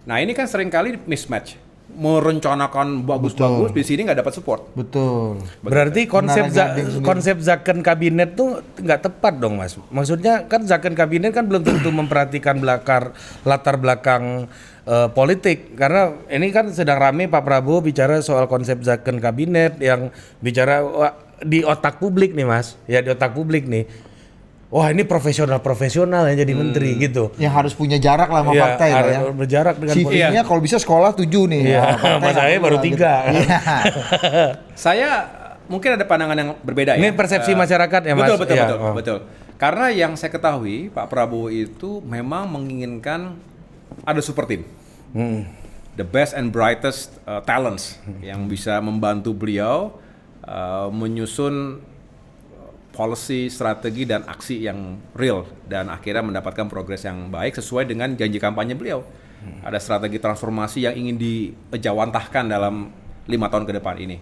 Nah ini kan seringkali mismatch, merencanakan bagus-bagus di sini nggak dapat support. Betul. Berarti konsep Menara gading sendiri. konsep zakon kabinet tuh nggak tepat dong mas. Maksudnya kan zakon kabinet kan belum tentu memperhatikan latar belakang politik, karena ini kan sedang rame Pak Prabowo bicara soal konsep zakon kabinet yang bicara di otak publik nih mas, ya di otak publik nih. Wah ini profesional yang jadi menteri gitu. Yang harus punya jarak lah sama Iya, partai lah harus ya. berjarak dengan CV-nya kalau bisa sekolah 7 nih. Iya, Wah, partai Mas Ahaye nggak baru pula 3. gitu. Iya. Saya mungkin ada pandangan yang berbeda ya. Ini persepsi masyarakat ya mas. Betul, Iya, betul. Karena yang saya ketahui Pak Prabowo itu memang menginginkan ada super team. The best and brightest talents yang bisa membantu beliau menyusun policy, strategi dan aksi yang real dan akhirnya mendapatkan progres yang baik sesuai dengan janji kampanye beliau. Ada strategi transformasi yang ingin dijawantahkan dalam 5 tahun ke depan ini.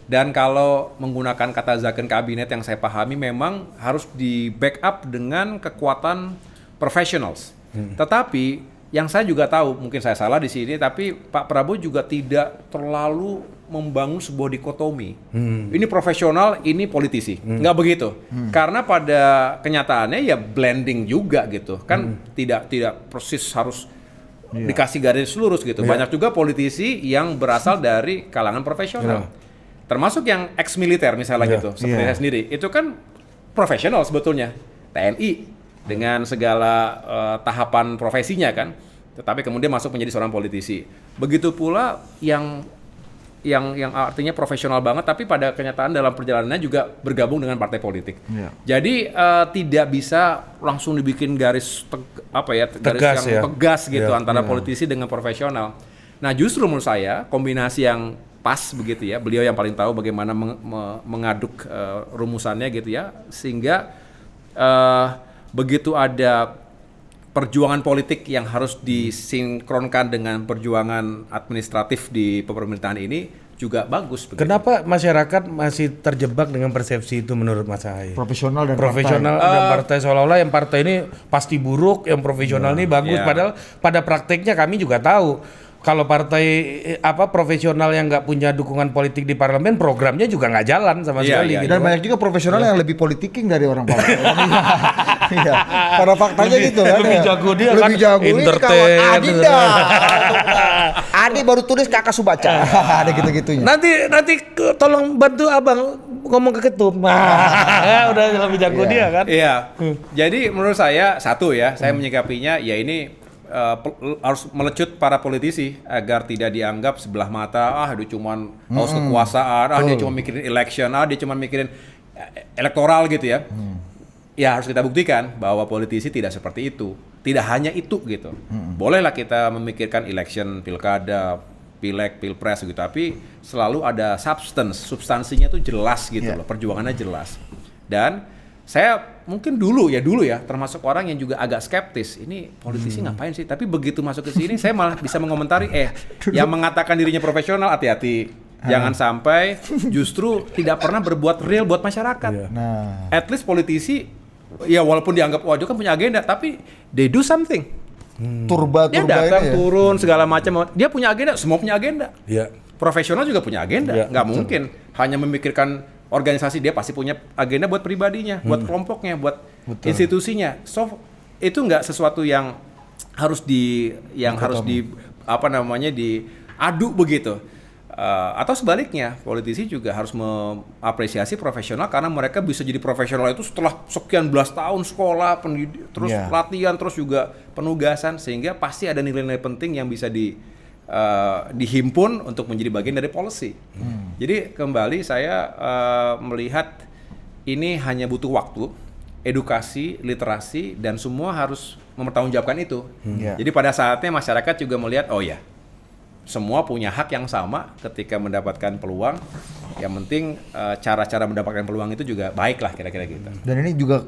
Dan kalau menggunakan kata zakon kabinet yang saya pahami memang harus di backup dengan kekuatan professionals. Tetapi yang saya juga tahu, mungkin saya salah di sini, tapi Pak Prabowo juga tidak terlalu membangun sebuah dikotomi. Ini profesional, ini politisi. Nggak begitu. Karena pada kenyataannya ya blending juga gitu. Kan tidak persis harus dikasih garis lurus gitu. Banyak juga politisi yang berasal dari kalangan profesional. Termasuk yang ex-militer misalnya gitu, seperti saya sendiri. Itu kan profesional sebetulnya. TNI dengan segala tahapan profesinya kan. Tetapi kemudian masuk menjadi seorang politisi. Begitu pula yang artinya profesional banget, tapi pada kenyataan dalam perjalanannya juga bergabung dengan partai politik. Jadi tidak bisa langsung dibikin garis Tegas yang ya. tegas gitu antara politisi dengan profesional. Nah justru menurut saya kombinasi yang pas begitu ya, beliau yang paling tahu bagaimana mengaduk rumusannya gitu ya, sehingga begitu ada perjuangan politik yang harus disinkronkan dengan perjuangan administratif di pemerintahan ini juga bagus. Begitu. Kenapa masyarakat masih terjebak dengan persepsi itu menurut Mas Ahaye? Profesional dan Dan partai seolah-olah yang partai ini pasti buruk, yang profesional ini bagus. Padahal pada prakteknya kami juga tahu kalau partai profesional yang nggak punya dukungan politik di parlemen, programnya juga nggak jalan sama sekali. Gitu. Dan banyak juga profesional yang lebih politiking dari orang partai. Iya. Karena faktanya gitu kan. Lebih jago dia kan, Lebih jago ini entertain. kawan Adi dah. Adi baru tulis Kakak Subaca. Ada gitu-gitunya. Nanti tolong bantu abang ngomong ke ketum. Udah lebih jago dia kan. Iya. Jadi menurut saya saya menyikapinya ya ini harus melecut para politisi agar tidak dianggap sebelah mata, dia cuman haus kekuasaan, dia cuma mikirin election, dia cuma mikirin elektoral gitu ya. Ya harus kita buktikan bahwa politisi tidak seperti itu. Tidak hanya itu gitu. Bolehlah kita memikirkan election, pilkada, pileg, pilpres gitu, tapi selalu ada substansinya tuh jelas gitu loh, perjuangannya jelas. Dan saya mungkin dulu ya termasuk orang yang juga agak skeptis. Ini politisi ngapain sih? Tapi begitu masuk ke sini saya malah bisa mengomentari yang mengatakan dirinya profesional hati-hati. Jangan sampai justru tidak pernah berbuat real buat masyarakat. Nah, At least politisi ya walaupun dianggap dia kan punya agenda, tapi they do something. turba Dia ini datang ya. turun segala macam. Dia punya agenda, semua punya agenda. Iya. Profesional juga punya agenda. Ya, Nggak mungkin hanya memikirkan organisasi, dia pasti punya agenda buat pribadinya, buat kelompoknya, buat institusinya. So itu nggak sesuatu yang harus diadu begitu. Atau sebaliknya, politisi juga harus mengapresiasi profesional karena mereka bisa jadi profesional itu setelah sekian belas tahun sekolah, terus latihan, terus juga penugasan, sehingga pasti ada nilai-nilai penting yang bisa dihimpun untuk menjadi bagian dari policy. Jadi kembali saya melihat ini hanya butuh waktu, edukasi, literasi, dan semua harus mempertanggungjawabkan itu. Jadi pada saatnya masyarakat juga melihat, oh ya, semua punya hak yang sama ketika mendapatkan peluang. Yang penting cara-cara mendapatkan peluang itu juga baik lah kira-kira gitu. Dan ini juga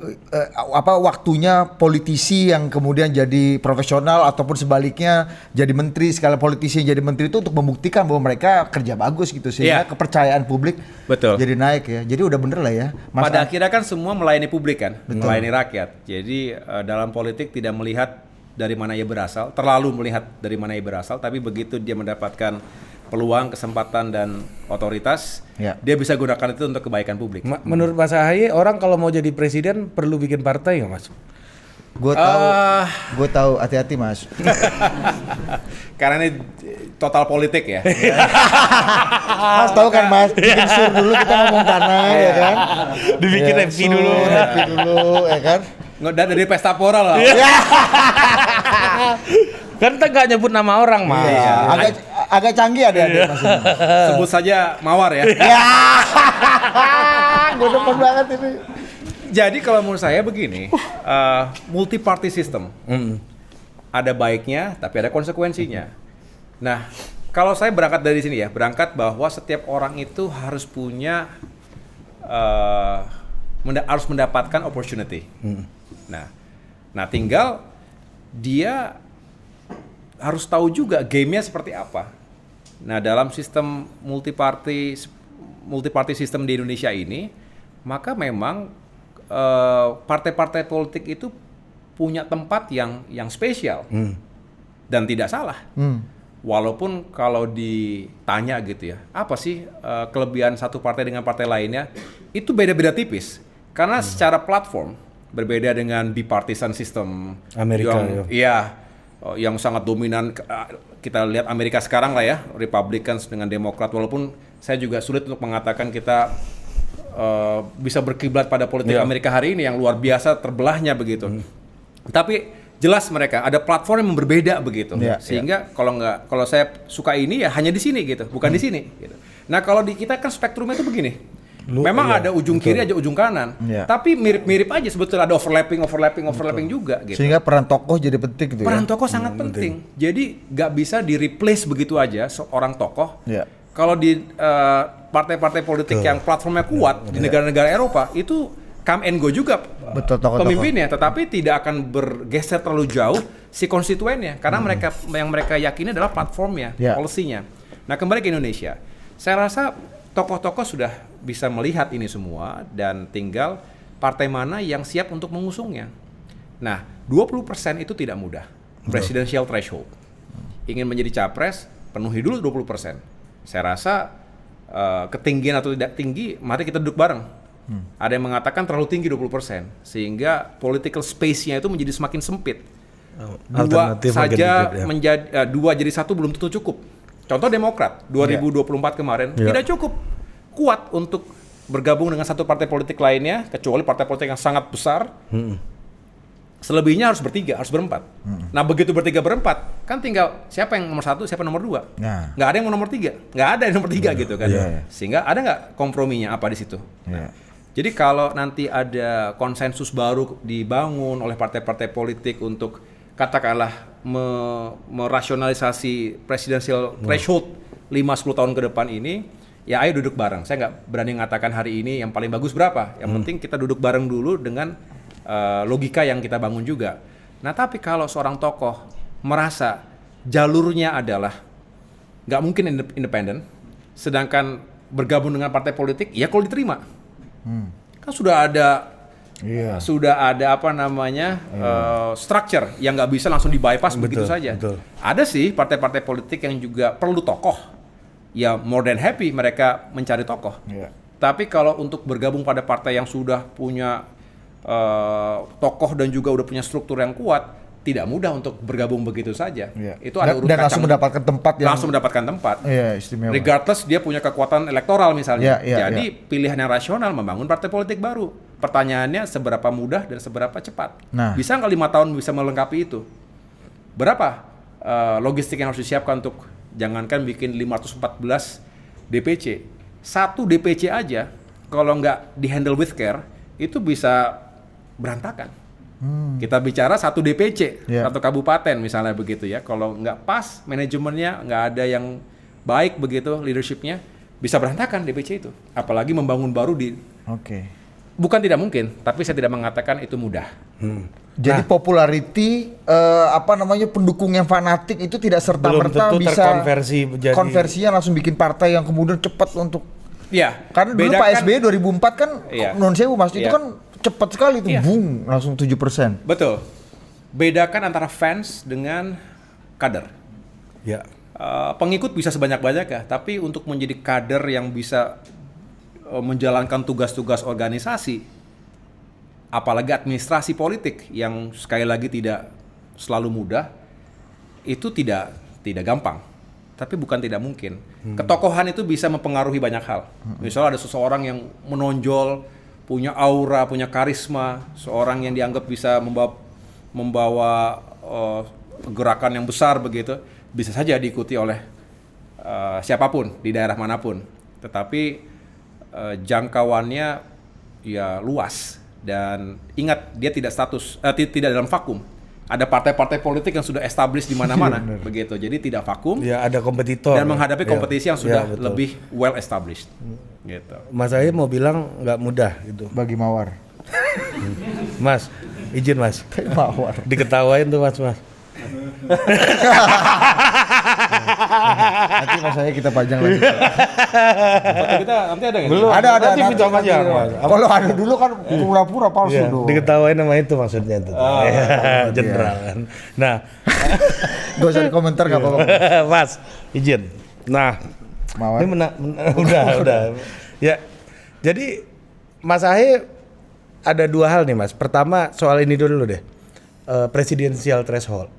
waktunya politisi yang kemudian jadi profesional ataupun sebaliknya jadi menteri, sekali politisi yang jadi menteri itu untuk membuktikan bahwa mereka kerja bagus gitu sehingga kepercayaan publik jadi naik ya. Jadi udah bener lah ya. Pada akhirnya kan semua melayani publik kan, melayani rakyat. Jadi dalam politik tidak melihat dari mana ia berasal, terlalu melihat dari mana ia berasal, tapi begitu dia mendapatkan peluang, kesempatan, dan otoritas, dia bisa gunakan itu untuk kebaikan publik. Menurut Mas Ahaye, orang kalau mau jadi presiden perlu bikin partai nggak Mas? Gue tahu, hati-hati Mas. Karena ini total politik ya. Mas tahu kan Mas, bikin sur dulu kita ngomong tanah ya kan. Dibikin MC dulu. MC dulu ya kan. Nggak dari pesta pora lah. Kan kita nggak nyebut nama orang Mas. Agak canggih ada Mas. Sebut saja Mawar ya. Gue depan banget ini. Jadi kalau menurut saya begini, multi party system. Ada baiknya tapi ada konsekuensinya. Nah, kalau saya berangkat dari sini ya, berangkat bahwa setiap orang itu harus punya harus mendapatkan opportunity. Nah, tinggal dia harus tahu juga game-nya seperti apa. Nah, dalam sistem multi party system di Indonesia ini, maka memang partai-partai politik itu punya tempat yang spesial dan tidak salah. Walaupun kalau ditanya gitu ya, apa sih kelebihan satu partai dengan partai lainnya, itu beda-beda tipis. Karena secara platform berbeda dengan bipartisan system Amerika yang sangat dominan. Kita lihat Amerika sekarang lah ya, Republicans dengan Demokrat, walaupun saya juga sulit untuk mengatakan kita bisa berkiblat pada politik Amerika hari ini yang luar biasa terbelahnya begitu. Tapi jelas mereka ada platform yang berbeda begitu. Sehingga kalau saya suka ini ya hanya di sini gitu, bukan di sini gitu. Nah, kalau di kita kan spektrumnya itu begini. Memang ada ujung kiri aja ujung kanan. Tapi mirip-mirip aja sebetulnya, ada overlapping juga gitu. Sehingga peran tokoh jadi penting gitu ya. Peran tokoh sangat penting. Jadi nggak bisa di-replace begitu aja seorang tokoh. Kalau di partai-partai politik yang platformnya kuat di negara-negara Eropa itu come and go juga pemimpinnya, tetapi tidak akan bergeser terlalu jauh si konstituennya karena yang mereka yakini adalah platformnya, policy-nya. Nah, kembali ke Indonesia, saya rasa tokoh-tokoh sudah bisa melihat ini semua dan tinggal partai mana yang siap untuk mengusungnya. Nah, 20% itu tidak mudah. Presidential threshold. Ingin menjadi capres, penuhi dulu 20%. Saya rasa ketinggian atau tidak tinggi, mari kita duduk bareng. Ada yang mengatakan terlalu tinggi 20%, sehingga political space-nya itu menjadi semakin sempit. Dua jadi satu belum tentu cukup. Contoh Demokrat 2024 kemarin tidak cukup kuat untuk bergabung dengan satu partai politik lainnya, kecuali partai politik yang sangat besar. Selebihnya harus bertiga, harus berempat. Nah begitu bertiga berempat, kan tinggal siapa yang nomor 1, siapa nomor 2. Nah. Nggak ada yang nomor 3, nggak ada yang nomor 3 gitu kan. Iya. Sehingga ada nggak komprominya apa di situ? Iya. Jadi kalau nanti ada konsensus baru dibangun oleh partai-partai politik untuk katakanlah merasionalisasi presidensial threshold 5-10 tahun ke depan ini, ya ayo duduk bareng. Saya nggak berani mengatakan hari ini yang paling bagus berapa. Yang penting kita duduk bareng dulu dengan logika yang kita bangun juga. Nah tapi kalau seorang tokoh merasa jalurnya adalah nggak mungkin independen, sedangkan bergabung dengan partai politik, ya kalau diterima, kan sudah ada apa namanya structure yang nggak bisa langsung di bypass begitu saja. Betul. Ada sih partai-partai politik yang juga perlu tokoh, ya more than happy mereka mencari tokoh. Iya. Tapi kalau untuk bergabung pada partai yang sudah punya tokoh dan juga udah punya struktur yang kuat, tidak mudah untuk bergabung begitu saja. Iya. Itu ada urut dan langsung kacang, mendapatkan tempat yang langsung mendapatkan tempat. Iya, istimewa. Regardless dia punya kekuatan elektoral misalnya. Iya, Jadi pilihan yang rasional membangun partai politik baru. Pertanyaannya seberapa mudah dan seberapa cepat. Nah. Bisa nggak 5 tahun bisa melengkapi itu? Berapa logistik yang harus disiapkan untuk jangankan bikin 514 DPC. Satu DPC aja kalau nggak di-handle with care itu bisa berantakan. Kita bicara satu DPC, satu kabupaten misalnya begitu ya. Kalau nggak pas manajemennya, nggak ada yang baik begitu leadershipnya, bisa berantakan DPC itu. Apalagi membangun baru di. Bukan tidak mungkin, tapi saya tidak mengatakan itu mudah. Jadi popularity pendukung yang fanatik itu tidak serta merta tentu bisa terkonversi menjadi konversinya langsung bikin partai yang kemudian cepat untuk. Ya. Karena dulu Pak SBY 2004 kan non sewu Mas itu kan cepat sekali tuh, boom, langsung 7%. Betul. Bedakan antara fans dengan kader. Ya. Pengikut bisa sebanyak-banyaknya, tapi untuk menjadi kader yang bisa menjalankan tugas-tugas organisasi, apalagi administrasi politik yang sekali lagi tidak selalu mudah, itu tidak gampang. Tapi bukan tidak mungkin. Ketokohan itu bisa mempengaruhi banyak hal. Misalnya ada seseorang yang menonjol, punya aura, punya karisma, seorang yang dianggap bisa membawa gerakan yang besar begitu, bisa saja diikuti oleh siapapun di daerah manapun. Tetapi jangkauannya ya luas, dan ingat dia tidak dalam vakum. Ada partai-partai politik yang sudah established di mana-mana begitu. Jadi tidak vakum. Ya, ada kompetitor. Dan menghadapi kompetisi yang sudah lebih well established. Gitu. Mas Ahy mau bilang nggak mudah gitu. Bagi Mawar. Mas, izin Mas. Mawar. Diketawain tuh Mas. Nanti Mas Ahy kita pajang lagi. Foto kita nanti ada nggak? Belum. Ada. Nanti Nanti minta pajang, Mas. Kalau ada dulu kan pura-pura palsu Iya, dong. diketawain sama itu maksudnya tuh. Jenderal kan. Nah, Gak usah dikomentar nggak apa-apa. Mas, izin. Nah, Mawar. ini udah. Ya, jadi Mas Ahy ada dua hal nih Mas. Pertama soal ini dulu deh, presidensial threshold.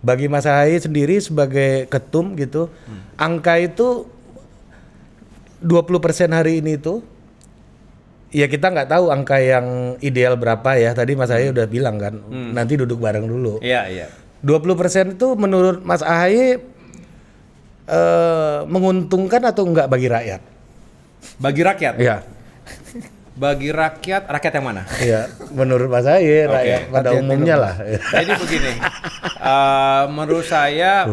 Bagi Mas Ahy sendiri sebagai ketum gitu, angka itu 20% hari ini itu, ya kita nggak tahu angka yang ideal berapa ya. Tadi Mas Ahy udah bilang kan, nanti duduk bareng dulu. Iya. 20% itu menurut Mas Ahy menguntungkan atau enggak bagi rakyat? Bagi rakyat. Iya. Bagi rakyat yang mana? Iya, menurut Mas Ahy rakyat pada umumnya lah. Jadi begini, menurut saya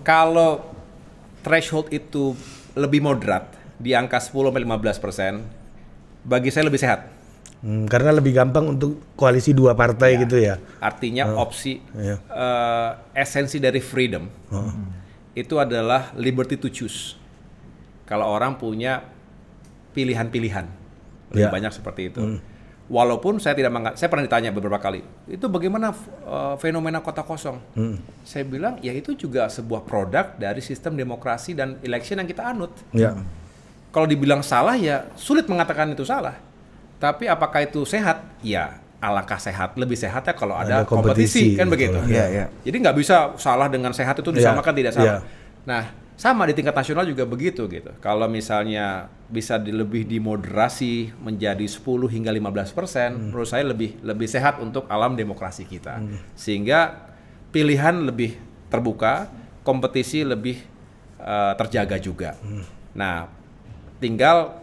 kalau threshold itu lebih moderat di angka 10-15%, bagi saya lebih sehat. Karena lebih gampang untuk koalisi dua partai gitu ya. Artinya opsi esensi dari freedom itu adalah liberty to choose. Kalau orang punya pilihan-pilihan. Lebih banyak seperti itu. Walaupun saya pernah ditanya beberapa kali, itu bagaimana fenomena kota kosong? Saya bilang, ya itu juga sebuah produk dari sistem demokrasi dan election yang kita anut. Kalau dibilang salah, ya sulit mengatakan itu salah. Tapi apakah itu sehat? Ya alangkah sehat, lebih sehatnya kalau ada kompetisi kan begitu. Iya. Jadi nggak bisa salah dengan sehat itu disamakan tidak sama. Nah, Sama di tingkat nasional juga begitu gitu. Kalau misalnya bisa lebih dimoderasi menjadi 10 hingga 15%, menurut saya lebih sehat untuk alam demokrasi kita. Sehingga pilihan lebih terbuka, kompetisi lebih terjaga juga. Nah, tinggal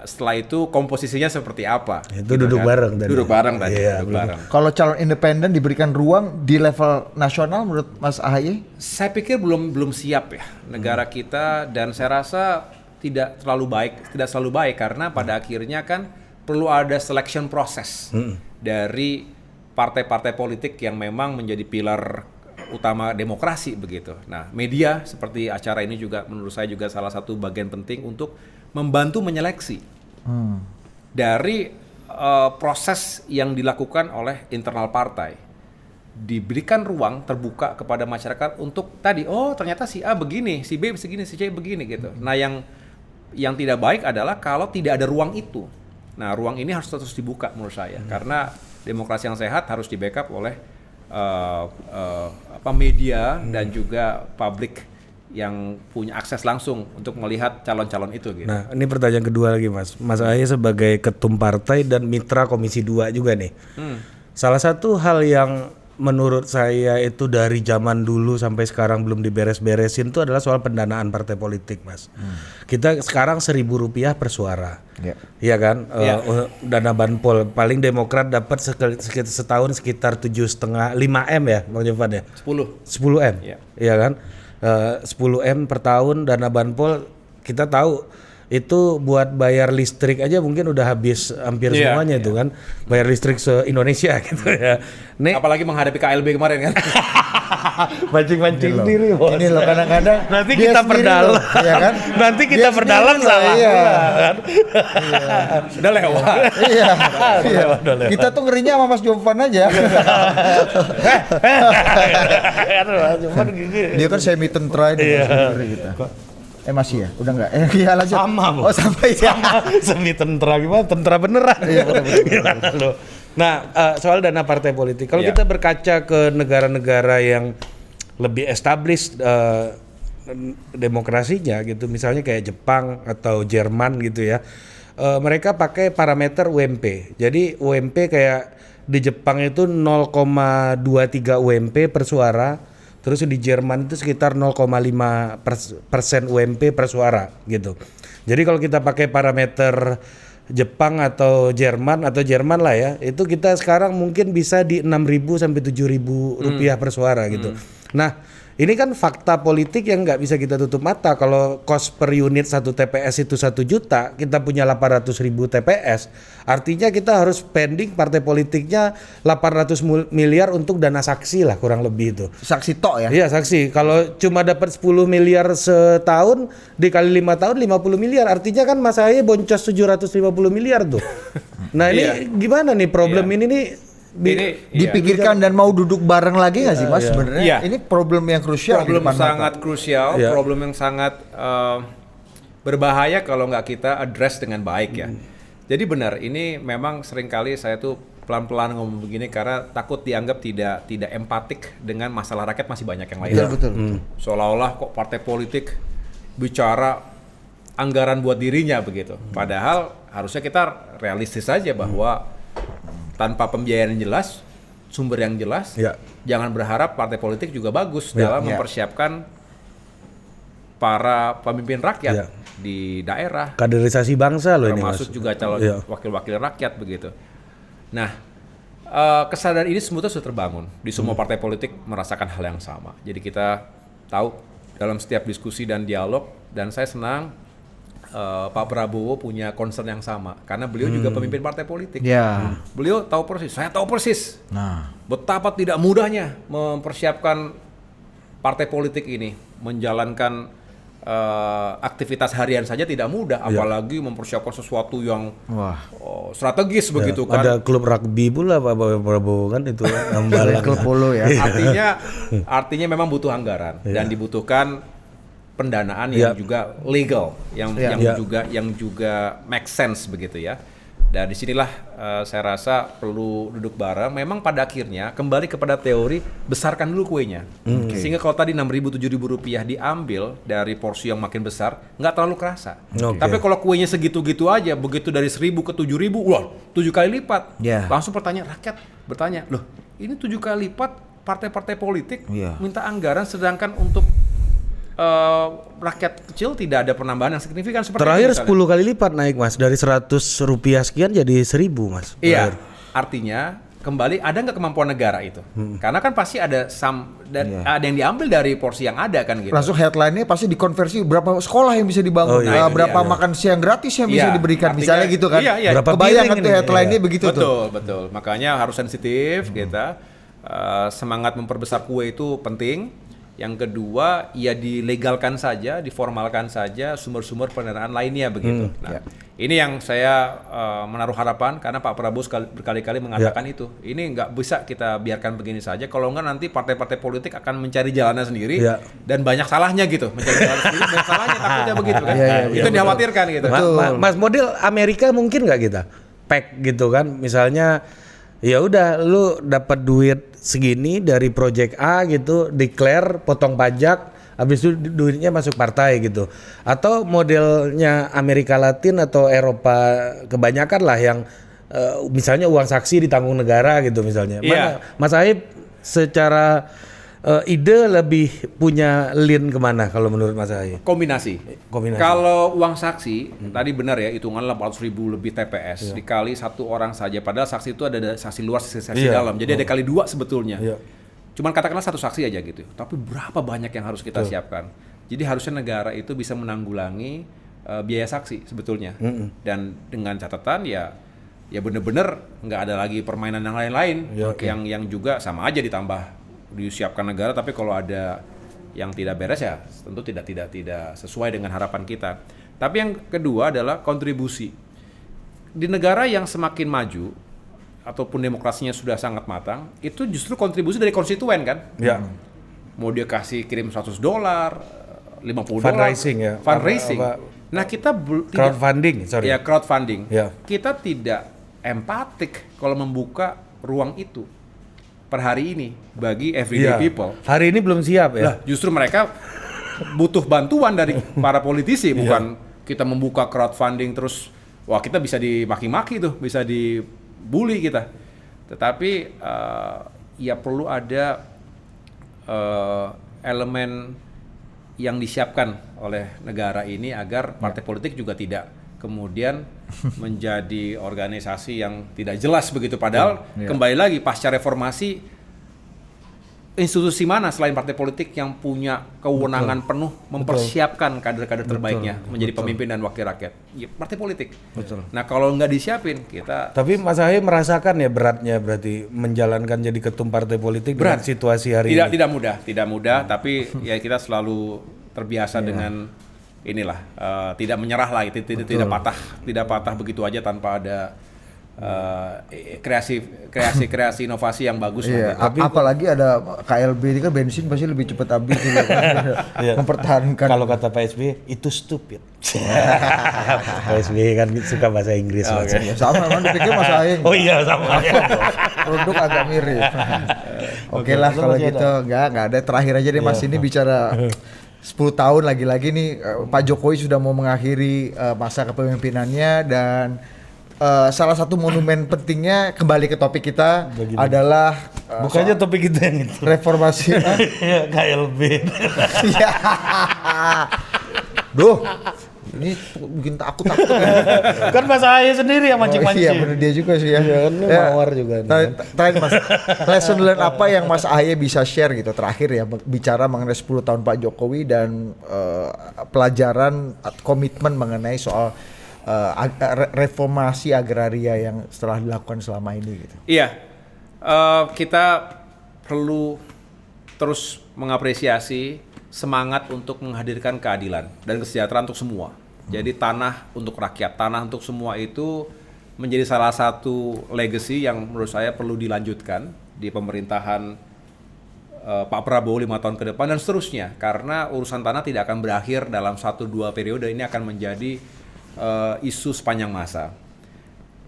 setelah itu komposisinya seperti apa? Itu gitu duduk kan? bareng tadi. Duduk bareng tadi. Iya, Duduk bareng. Kalau calon independen diberikan ruang di level nasional menurut Mas AHY? Saya pikir belum siap ya negara kita, dan saya rasa tidak selalu baik karena pada akhirnya kan perlu ada selection process dari partai-partai politik yang memang menjadi pilar utama demokrasi begitu. Nah, media seperti acara ini juga menurut saya juga salah satu bagian penting untuk membantu menyeleksi dari proses yang dilakukan oleh internal partai. Diberikan ruang terbuka kepada masyarakat untuk tadi, oh ternyata si A begini, si B begini, si C begini gitu. Nah, yang tidak baik adalah kalau tidak ada ruang itu. Nah, ruang ini harus terus dibuka menurut saya, karena demokrasi yang sehat harus di-backup oleh media dan juga publik yang punya akses langsung untuk melihat calon-calon itu gitu. Nah, ini pertanyaan kedua lagi, Mas. Mas AHY sebagai ketum partai dan mitra Komisi 2 juga nih. Salah satu hal yang menurut saya itu dari zaman dulu sampai sekarang belum diberes-beresin itu adalah soal pendanaan partai politik, Mas. Kita sekarang Rp1.000 per suara. Iya kan? Dana banpol paling Demokrat dapat setahun sekitar 7,5 5 M ya, Bang Jovan ya? 10 M. Iya kan? 10 M per tahun dana banpol, kita tahu itu buat bayar listrik aja mungkin udah habis hampir semuanya itu kan, bayar listrik se-Indonesia gitu ya. Nih, apalagi menghadapi KLB kemarin kan. Mancing-mancing sendiri. Ini loh kadang-kadang nanti kita perdalam, ya kan? Nanti kita perdalam salah. Iya. Udah lewat. Iya. Kita tuh ngerinya sama Mas Jovan aja. Dia kan semi tentara ini kita. Masih ya? Udah enggak? Iya lanjut. Sama, Bu. Oh sama ya. Semi tentara gimana? Tentara beneran. Iya, betul. Nah, soal dana partai politik. Kalau kita berkaca ke negara-negara yang lebih established demokrasinya gitu, misalnya kayak Jepang atau Jerman gitu ya. Mereka pakai parameter UMP. Jadi UMP kayak di Jepang itu 0,23 UMP per suara. Terus di Jerman itu sekitar 0,5% UMP per suara gitu. Jadi kalau kita pakai parameter Jepang atau Jerman lah ya, itu kita sekarang mungkin bisa di 6.000 sampai 7.000 rupiah per suara gitu. Nah, ini kan fakta politik yang nggak bisa kita tutup mata. Kalau cost per unit 1 TPS itu 1 juta, kita punya 800.000 TPS. Artinya kita harus spending partai politiknya 800 miliar untuk dana saksi lah kurang lebih itu. Saksi tok ya? Iya saksi. Kalau cuma dapat 10 miliar setahun, dikali 5 tahun 50 miliar. Artinya kan Mas AHY boncos 750 miliar tuh. Nah ini gimana nih problem ini nih? Dipikirkan dan mau duduk bareng lagi nggak sih Mas sebenarnya? Ini problem yang krusial. Problem sangat krusial, problem yang sangat berbahaya kalau nggak kita address dengan baik ya. Jadi benar, ini memang seringkali saya tuh pelan-pelan ngomong begini karena takut dianggap tidak empatik dengan masalah rakyat, masih banyak yang lain. Betul. Seolah-olah kok partai politik bicara anggaran buat dirinya begitu. Padahal harusnya kita realistis saja bahwa tanpa pembiayaan yang jelas, sumber yang jelas, jangan berharap partai politik juga bagus dalam mempersiapkan para pemimpin rakyat di daerah. Kaderisasi bangsa loh ini, Mas. Termasuk juga calon wakil-wakil rakyat begitu. Nah, kesadaran ini semua sudah terbangun di semua partai politik, merasakan hal yang sama. Jadi kita tahu dalam setiap diskusi dan dialog, dan saya senang Pak Prabowo punya concern yang sama karena beliau juga pemimpin partai politik. Beliau tahu persis, saya tahu persis. Betapa tidak mudahnya mempersiapkan partai politik ini, menjalankan aktivitas harian saja tidak mudah, apalagi mempersiapkan sesuatu yang strategis begitu kan. Ada klub rugby pula Pak Prabowo kan itu klub polo ya. Artinya memang butuh anggaran dan dibutuhkan pendanaan yang juga legal, yang juga make sense begitu ya. Dan disinilah saya rasa perlu duduk bareng. Memang pada akhirnya kembali kepada teori besarkan dulu kuenya. Sehingga kalau tadi 6.000 7.000 rupiah diambil dari porsi yang makin besar, nggak terlalu kerasa. Tapi kalau kuenya segitu-gitu aja, begitu dari 1.000 ke 7.000, wah 7 kali lipat. Langsung rakyat bertanya, loh ini 7 kali lipat partai-partai politik minta anggaran, sedangkan untuk rakyat kecil tidak ada penambahan yang signifikan seperti Terakhir itu. 10 kali lipat naik Mas, dari 100 rupiah sekian jadi 1.000 Mas. Iya, artinya kembali ada nggak kemampuan negara itu? Karena kan pasti ada ada yang diambil dari porsi yang ada kan gitu. Langsung headline-nya pasti dikonversi berapa sekolah yang bisa dibangun, berapa makan siang gratis yang bisa diberikan, artinya, misalnya gitu kan. Berapa Kebayang kan piring tuh ini? headline-nya begitu tuh. Betul. Makanya harus sensitif kita. Semangat memperbesar kue itu penting. Yang kedua, ya dilegalkan saja, diformalkan saja sumber-sumber pendanaan lainnya begitu. Nah, ini yang saya menaruh harapan karena Pak Prabowo berkali-kali mengatakan itu. Ini nggak bisa kita biarkan begini saja. Kalau nggak nanti partai-partai politik akan mencari jalannya sendiri dan banyak salahnya gitu. Mencari jalan sendiri banyak salahnya, takutnya begitu kan. Itu dikhawatirkan gitu. Mas, model Amerika mungkin nggak kita pack gitu kan? Misalnya ya udah lu dapat duit segini dari project A gitu, declare, potong pajak, habis itu duitnya masuk partai gitu. Atau modelnya Amerika Latin atau Eropa kebanyakan lah yang misalnya uang saksi ditanggung negara gitu misalnya. Mana Mas Aib secara ide lebih punya lean kemana kalau menurut Mas Aib? Kombinasi. Kalau uang saksi, tadi benar ya, hitungan 800.000 lebih TPS dikali satu orang saja. Padahal saksi itu ada saksi luar, saksi dalam. Jadi ada kali 2 sebetulnya. Cuman katakanlah satu saksi aja gitu. Tapi berapa banyak yang harus kita siapkan. Jadi harusnya negara itu bisa menanggulangi biaya saksi sebetulnya. Dan dengan catatan ya benar-benar nggak ada lagi permainan yang lain-lain yang juga sama aja ditambah disiapkan negara, tapi kalau ada yang tidak beres ya tentu tidak sesuai dengan harapan kita. Tapi yang kedua adalah kontribusi. Di negara yang semakin maju ataupun demokrasinya sudah sangat matang, itu justru kontribusi dari konstituen kan? Mau dia kasih kirim $100, $50. Fundraising ya. Fundraising. Nah, kita crowdfunding, sorry. Ya, crowdfunding. Kita tidak empatik kalau membuka ruang itu per hari ini bagi everyday people. Hari ini belum siap ya. Lah, justru mereka butuh bantuan dari para politisi, bukan kita membuka crowdfunding terus wah kita bisa dimaki-maki tuh, bisa dibully kita. Tetapi ya perlu ada elemen yang disiapkan oleh negara ini agar partai politik juga tidak kemudian menjadi organisasi yang tidak jelas begitu. Padahal kembali lagi pasca reformasi, institusi mana selain partai politik yang punya kewenangan penuh mempersiapkan kader-kader terbaiknya menjadi pemimpin dan wakil rakyat? Ya, partai politik. Nah kalau nggak disiapin kita. Tapi Mas Ahy merasakan ya beratnya berarti menjalankan jadi ketum partai politik dengan situasi hari ini. Tidak mudah. Tapi ya kita selalu terbiasa dengan inilah tidak menyerah lah, tidak patah begitu aja tanpa ada kreasi inovasi yang bagus. Tapi apalagi ada KLB ini kan bensin pasti lebih cepat habis juga kan. Mempertahankan. Kalau kata Pak SBY itu stupid. Pak SBY kan suka bahasa Inggris. Sama kan dipikir Mas Aing. Oh iya sama. Produk agak mirip. Oke lah kalau gitu nggak ada. Terakhir aja deh Mas, ini bicara 10 tahun lagi-lagi nih Pak Jokowi sudah mau mengakhiri masa kepemimpinannya dan salah satu monumen pentingnya kembali ke topik kita adalah bukannya topik kita yang itu reformasi KLB. Iya. Duh, ini bikin takut kan Mas Ahy sendiri yang mancing-mancing. Iya benar dia juga sih ya. Iya kan mawar juga. Terakhir Mas, lesson learn apa yang Mas Ahy bisa share gitu terakhir ya bicara mengenai 10 tahun Pak Jokowi dan pelajaran komitmen mengenai soal reformasi agraria yang setelah dilakukan selama ini gitu. Iya, kita perlu terus mengapresiasi semangat untuk menghadirkan keadilan dan kesejahteraan untuk semua. Jadi tanah untuk rakyat, tanah untuk semua itu menjadi salah satu legacy yang menurut saya perlu dilanjutkan di pemerintahan Pak Prabowo 5 tahun ke depan dan seterusnya. Karena urusan tanah tidak akan berakhir dalam 1-2 periode, ini akan menjadi isu sepanjang masa.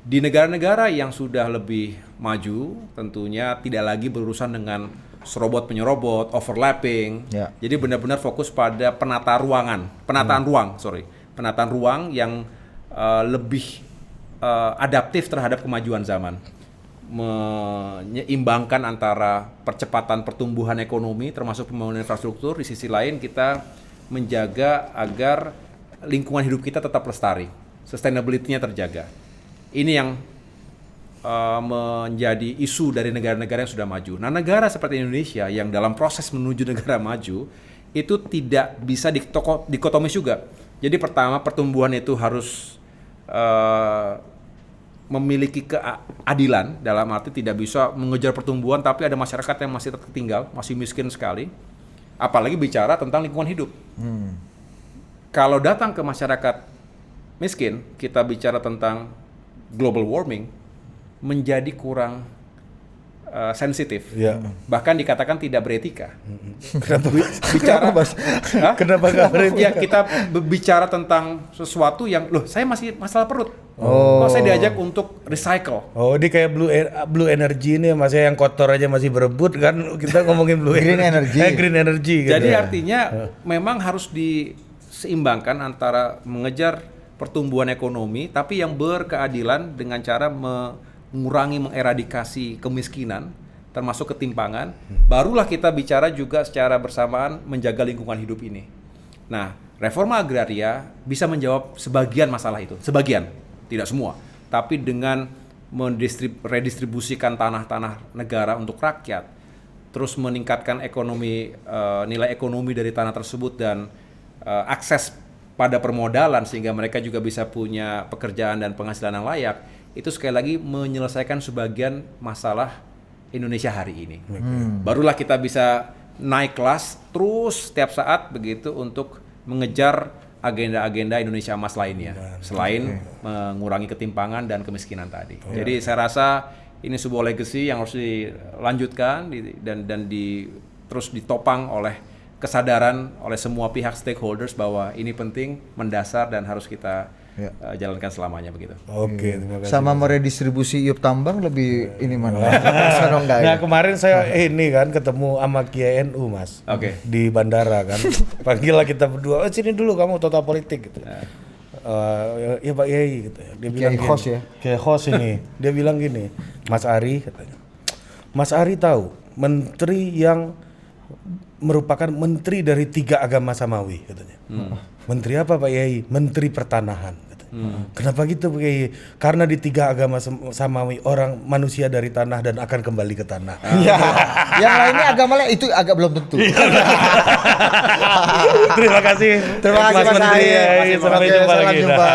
Di negara-negara yang sudah lebih maju, tentunya tidak lagi berurusan dengan serobot penyerobot, overlapping. Ya. Jadi benar-benar fokus pada penataan ruang yang lebih adaptif terhadap kemajuan zaman. Menyeimbangkan antara percepatan pertumbuhan ekonomi termasuk pembangunan infrastruktur, di sisi lain kita menjaga agar lingkungan hidup kita tetap lestari, sustainability-nya terjaga. Ini yang menjadi isu dari negara-negara yang sudah maju. Nah, negara seperti Indonesia yang dalam proses menuju negara maju itu tidak bisa dikotomis juga. Jadi pertama, pertumbuhan itu harus memiliki keadilan, dalam arti tidak bisa mengejar pertumbuhan tapi ada masyarakat yang masih tertinggal, masih miskin sekali. Apalagi bicara tentang lingkungan hidup. Kalau datang ke masyarakat miskin, kita bicara tentang global warming, menjadi kurang sensitif. Ya. Bahkan dikatakan tidak beretika. Kenapa? Bicara Kenapa nggak beretika? Ya, kita bicara tentang sesuatu yang saya masih masalah perut. Kok saya diajak untuk recycle. Oh, ini kayak blue energy ini, masih yang kotor aja masih berebut kan, kita ngomongin Green energy. Green energy gitu. Jadi artinya memang harus diseimbangkan antara mengejar pertumbuhan ekonomi tapi yang berkeadilan dengan cara mengurangi, mengeradikasi kemiskinan termasuk ketimpangan. Barulah kita bicara juga secara bersamaan menjaga lingkungan hidup ini. Nah, reforma agraria bisa menjawab sebagian masalah itu, sebagian, tidak semua, tapi dengan redistribusikan tanah-tanah negara untuk rakyat, terus meningkatkan nilai ekonomi dari tanah tersebut dan akses pada permodalan sehingga mereka juga bisa punya pekerjaan dan penghasilan yang layak, itu sekali lagi menyelesaikan sebagian masalah Indonesia hari ini. Barulah kita bisa naik kelas terus setiap saat begitu untuk mengejar agenda-agenda Indonesia Emas lainnya, selain mengurangi ketimpangan dan kemiskinan tadi. Jadi saya rasa ini sebuah legacy yang harus dilanjutkan dan terus ditopang oleh kesadaran oleh semua pihak stakeholders bahwa ini penting, mendasar dan harus kita jalankan selamanya begitu. Oke, terima kasih. Sama meredistribusi iup tambang lebih ini mana? Nah, kemarin saya ini kan ketemu sama Kiai NU, Mas. Oke. Di bandara kan. Panggil lah kita berdua, sini dulu kamu total politik gitu. Ya Pak Kiai gitu. Dia bilang Kiai Khos ya. Kiai Khos ini. Dia bilang gini, Mas Ari katanya. Mas Ari tahu menteri yang merupakan menteri dari 3 agama samawi katanya. Menteri apa Pak Yai? Menteri pertanahan. Kenapa gitu Pak Yai? Karena di 3 agama samawi orang manusia dari tanah dan akan kembali ke tanah. Iya. Yang lainnya agama lain itu agak belum tentu. Terima kasih. Terima kasih Mas Menteri. Ari. Sampai jumpa Sampai lagi. jumpa.